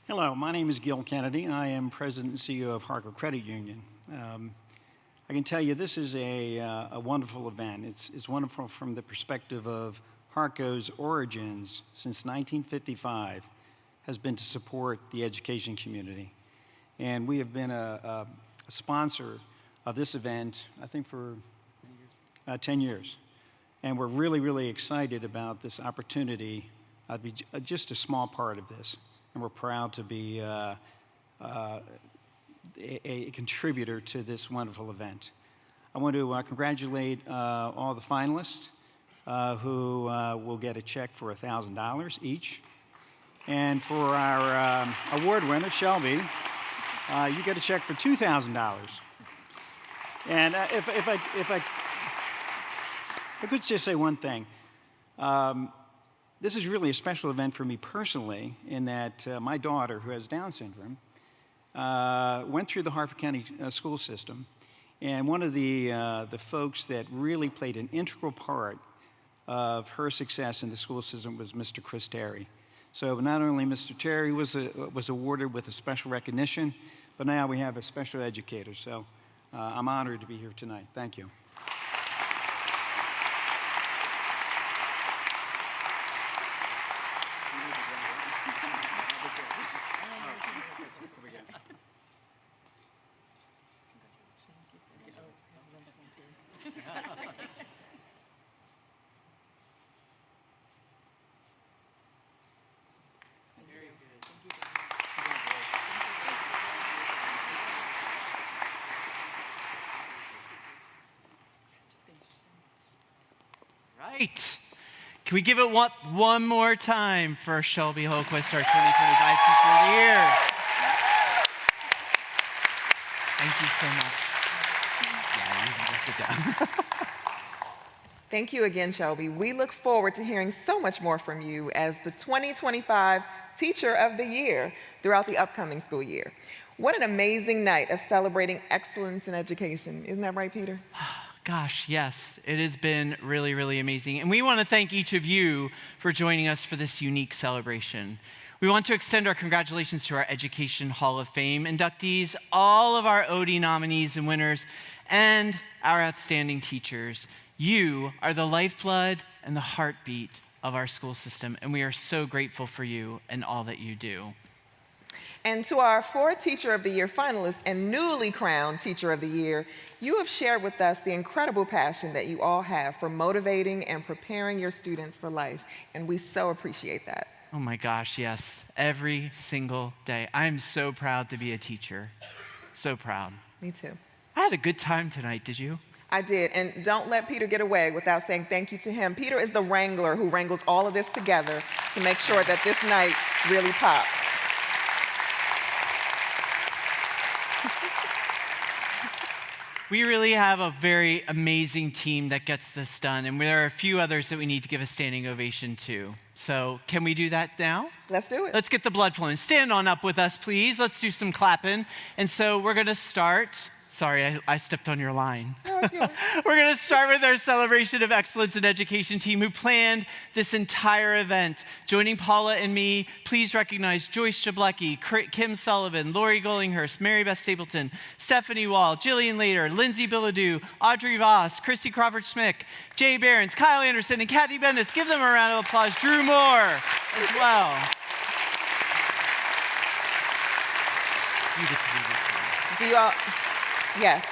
Hello, my name is Gil Kennedy. I am President and CEO of Harker Credit Union. I can tell you this is a wonderful event. It's wonderful from the perspective of Harco's origins since 1955 has been to support the education community. And we have been a sponsor of this event, I think, for 10 years. And we're really, really excited about this opportunity to be just a small part of this. And we're proud to be a contributor to this wonderful event. I want to congratulate all the finalists who will get a check for $1,000 each. And for our award winner, Shelby, you get a check for $2,000. And if I could just say one thing. This is really a special event for me personally in that my daughter, who has Down syndrome, went through the Harford County school system. And one of the folks that really played an integral part of her success in the school system was Mr. Chris Terry. So not only Mr. Terry was awarded with a special recognition, but now we have a special educator. So I'm honored to be here tonight. Thank you. Right. Can we give it one more time for Shelby Holquist, our 2025 Teacher of the Year? Thank you so much. Yeah, you can just sit down. Thank you again, Shelby. We look forward to hearing so much more from you as the 2025 Teacher of the Year throughout the upcoming school year. What an amazing night of celebrating excellence in education. Isn't that right, Peter? Gosh, yes, it has been really, really amazing. And we want to thank each of you for joining us for this unique celebration. We want to extend our congratulations to our Education Hall of Fame inductees, all of our OD nominees and winners, and our outstanding teachers. You are the lifeblood and the heartbeat of our school system, and we are so grateful for you and all that you do. And to our 4 Teacher of the Year finalists and newly crowned Teacher of the Year, you have shared with us the incredible passion that you all have for motivating and preparing your students for life, and we so appreciate that. Oh my gosh, yes, every single day. I'm so proud to be a teacher, so proud. Me too. I had a good time tonight, did you? I did, and don't let Peter get away without saying thank you to him. Peter is the wrangler who wrangles all of this together to make sure that this night really pops. We really have a very amazing team that gets this done, and there are a few others that we need to give a standing ovation to. So can we do that now? Let's do it. Let's get the blood flowing. Stand on up with us, please. Let's do some clapping. And so we're going to start. Sorry, I stepped on your line. We're going to start with our Celebration of Excellence in Education team who planned this entire event. Joining Paula and me, please recognize Joyce Jablecki, Kim Sullivan, Lori Gollinghurst, Mary Beth Stapleton, Stephanie Wall, Jillian Lader, Lindsay Billadou, Audrey Voss, Christy Crawford-Schmick, Jay Behrens, Kyle Anderson, and Kathy Bendis. Give them a round of applause. Drew Moore as well. You get to do this one. Do you all, yes.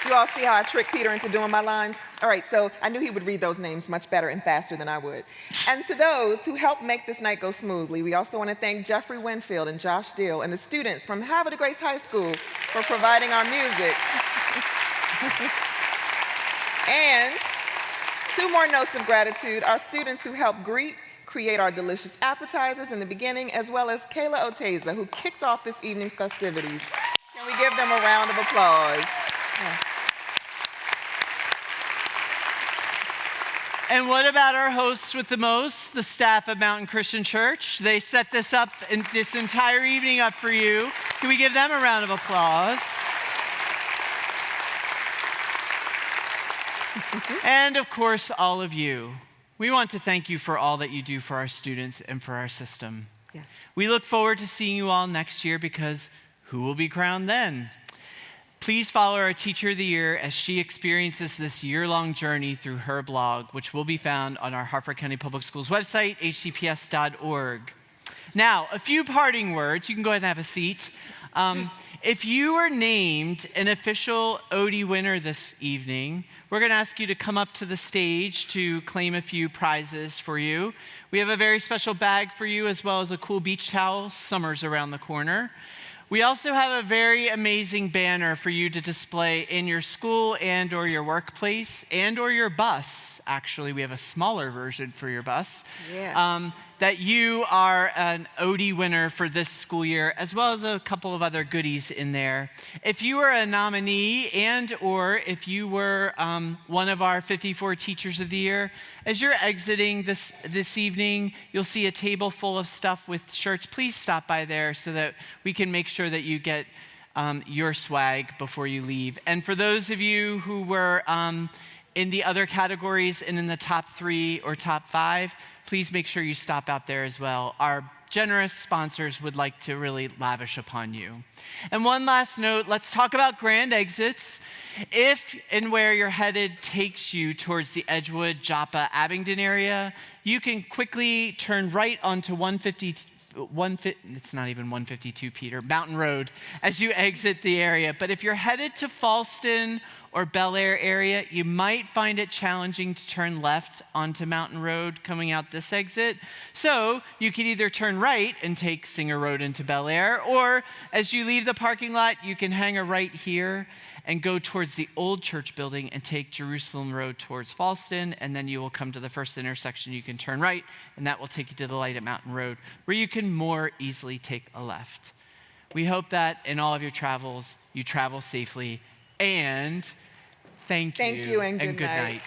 Do you all see how I tricked Peter into doing my lines? All right, so I knew he would read those names much better and faster than I would. And to those who helped make this night go smoothly, we also want to thank Jeffrey Winfield and Josh Deal and the students from Havre de Grace High School for providing our music. And 2 more notes of gratitude, our students who helped create our delicious appetizers in the beginning, as well as Kayla Oteza, who kicked off this evening's festivities. Can we give them a round of applause? Yes. And what about our hosts with the most, the staff of Mountain Christian Church? They set this up, and this entire evening up for you. Can we give them a round of applause? And of course, all of you. We want to thank you for all that you do for our students and for our system. Yes. We look forward to seeing you all next year, because who will be crowned then? Please follow our Teacher of the Year as she experiences this year-long journey through her blog, which will be found on our Harford County Public Schools website, hcps.org. Now, a few parting words. You can go ahead and have a seat. If you were named an official Odie winner this evening, we're going to ask you to come up to the stage to claim a few prizes for you. We have a very special bag for you, as well as a cool beach towel. Summer's around the corner. We also have a very amazing banner for you to display in your school and or your workplace and or your bus. Actually, we have a smaller version for your bus. Yeah. That you are an Odie winner for this school year, as well as a couple of other goodies in there. If you were a nominee and or if you were one of our 54 Teachers of the Year, as you're exiting this evening, you'll see a table full of stuff with shirts. Please stop by there so that we can make sure that you get your swag before you leave. And for those of you who were in the other categories and in the top 3 or top 5, please make sure you stop out there as well. Our generous sponsors would like to really lavish upon you. And one last note, let's talk about grand exits. If and where you're headed takes you towards the Edgewood, Joppa, Abingdon area, you can quickly turn right onto it's not even 152, Peter, Mountain Road, as you exit the area. But if you're headed to Falston or Bel Air area, you might find it challenging to turn left onto Mountain Road coming out this exit. So you can either turn right and take Singer Road into Bel Air, or as you leave the parking lot, you can hang a right here and go towards the old church building and take Jerusalem Road towards Falston, and then you will come to the first intersection. You can turn right, and that will take you to the light at Mountain Road, where you can more easily take a left. We hope that in all of your travels, you travel safely, and thank you and good night.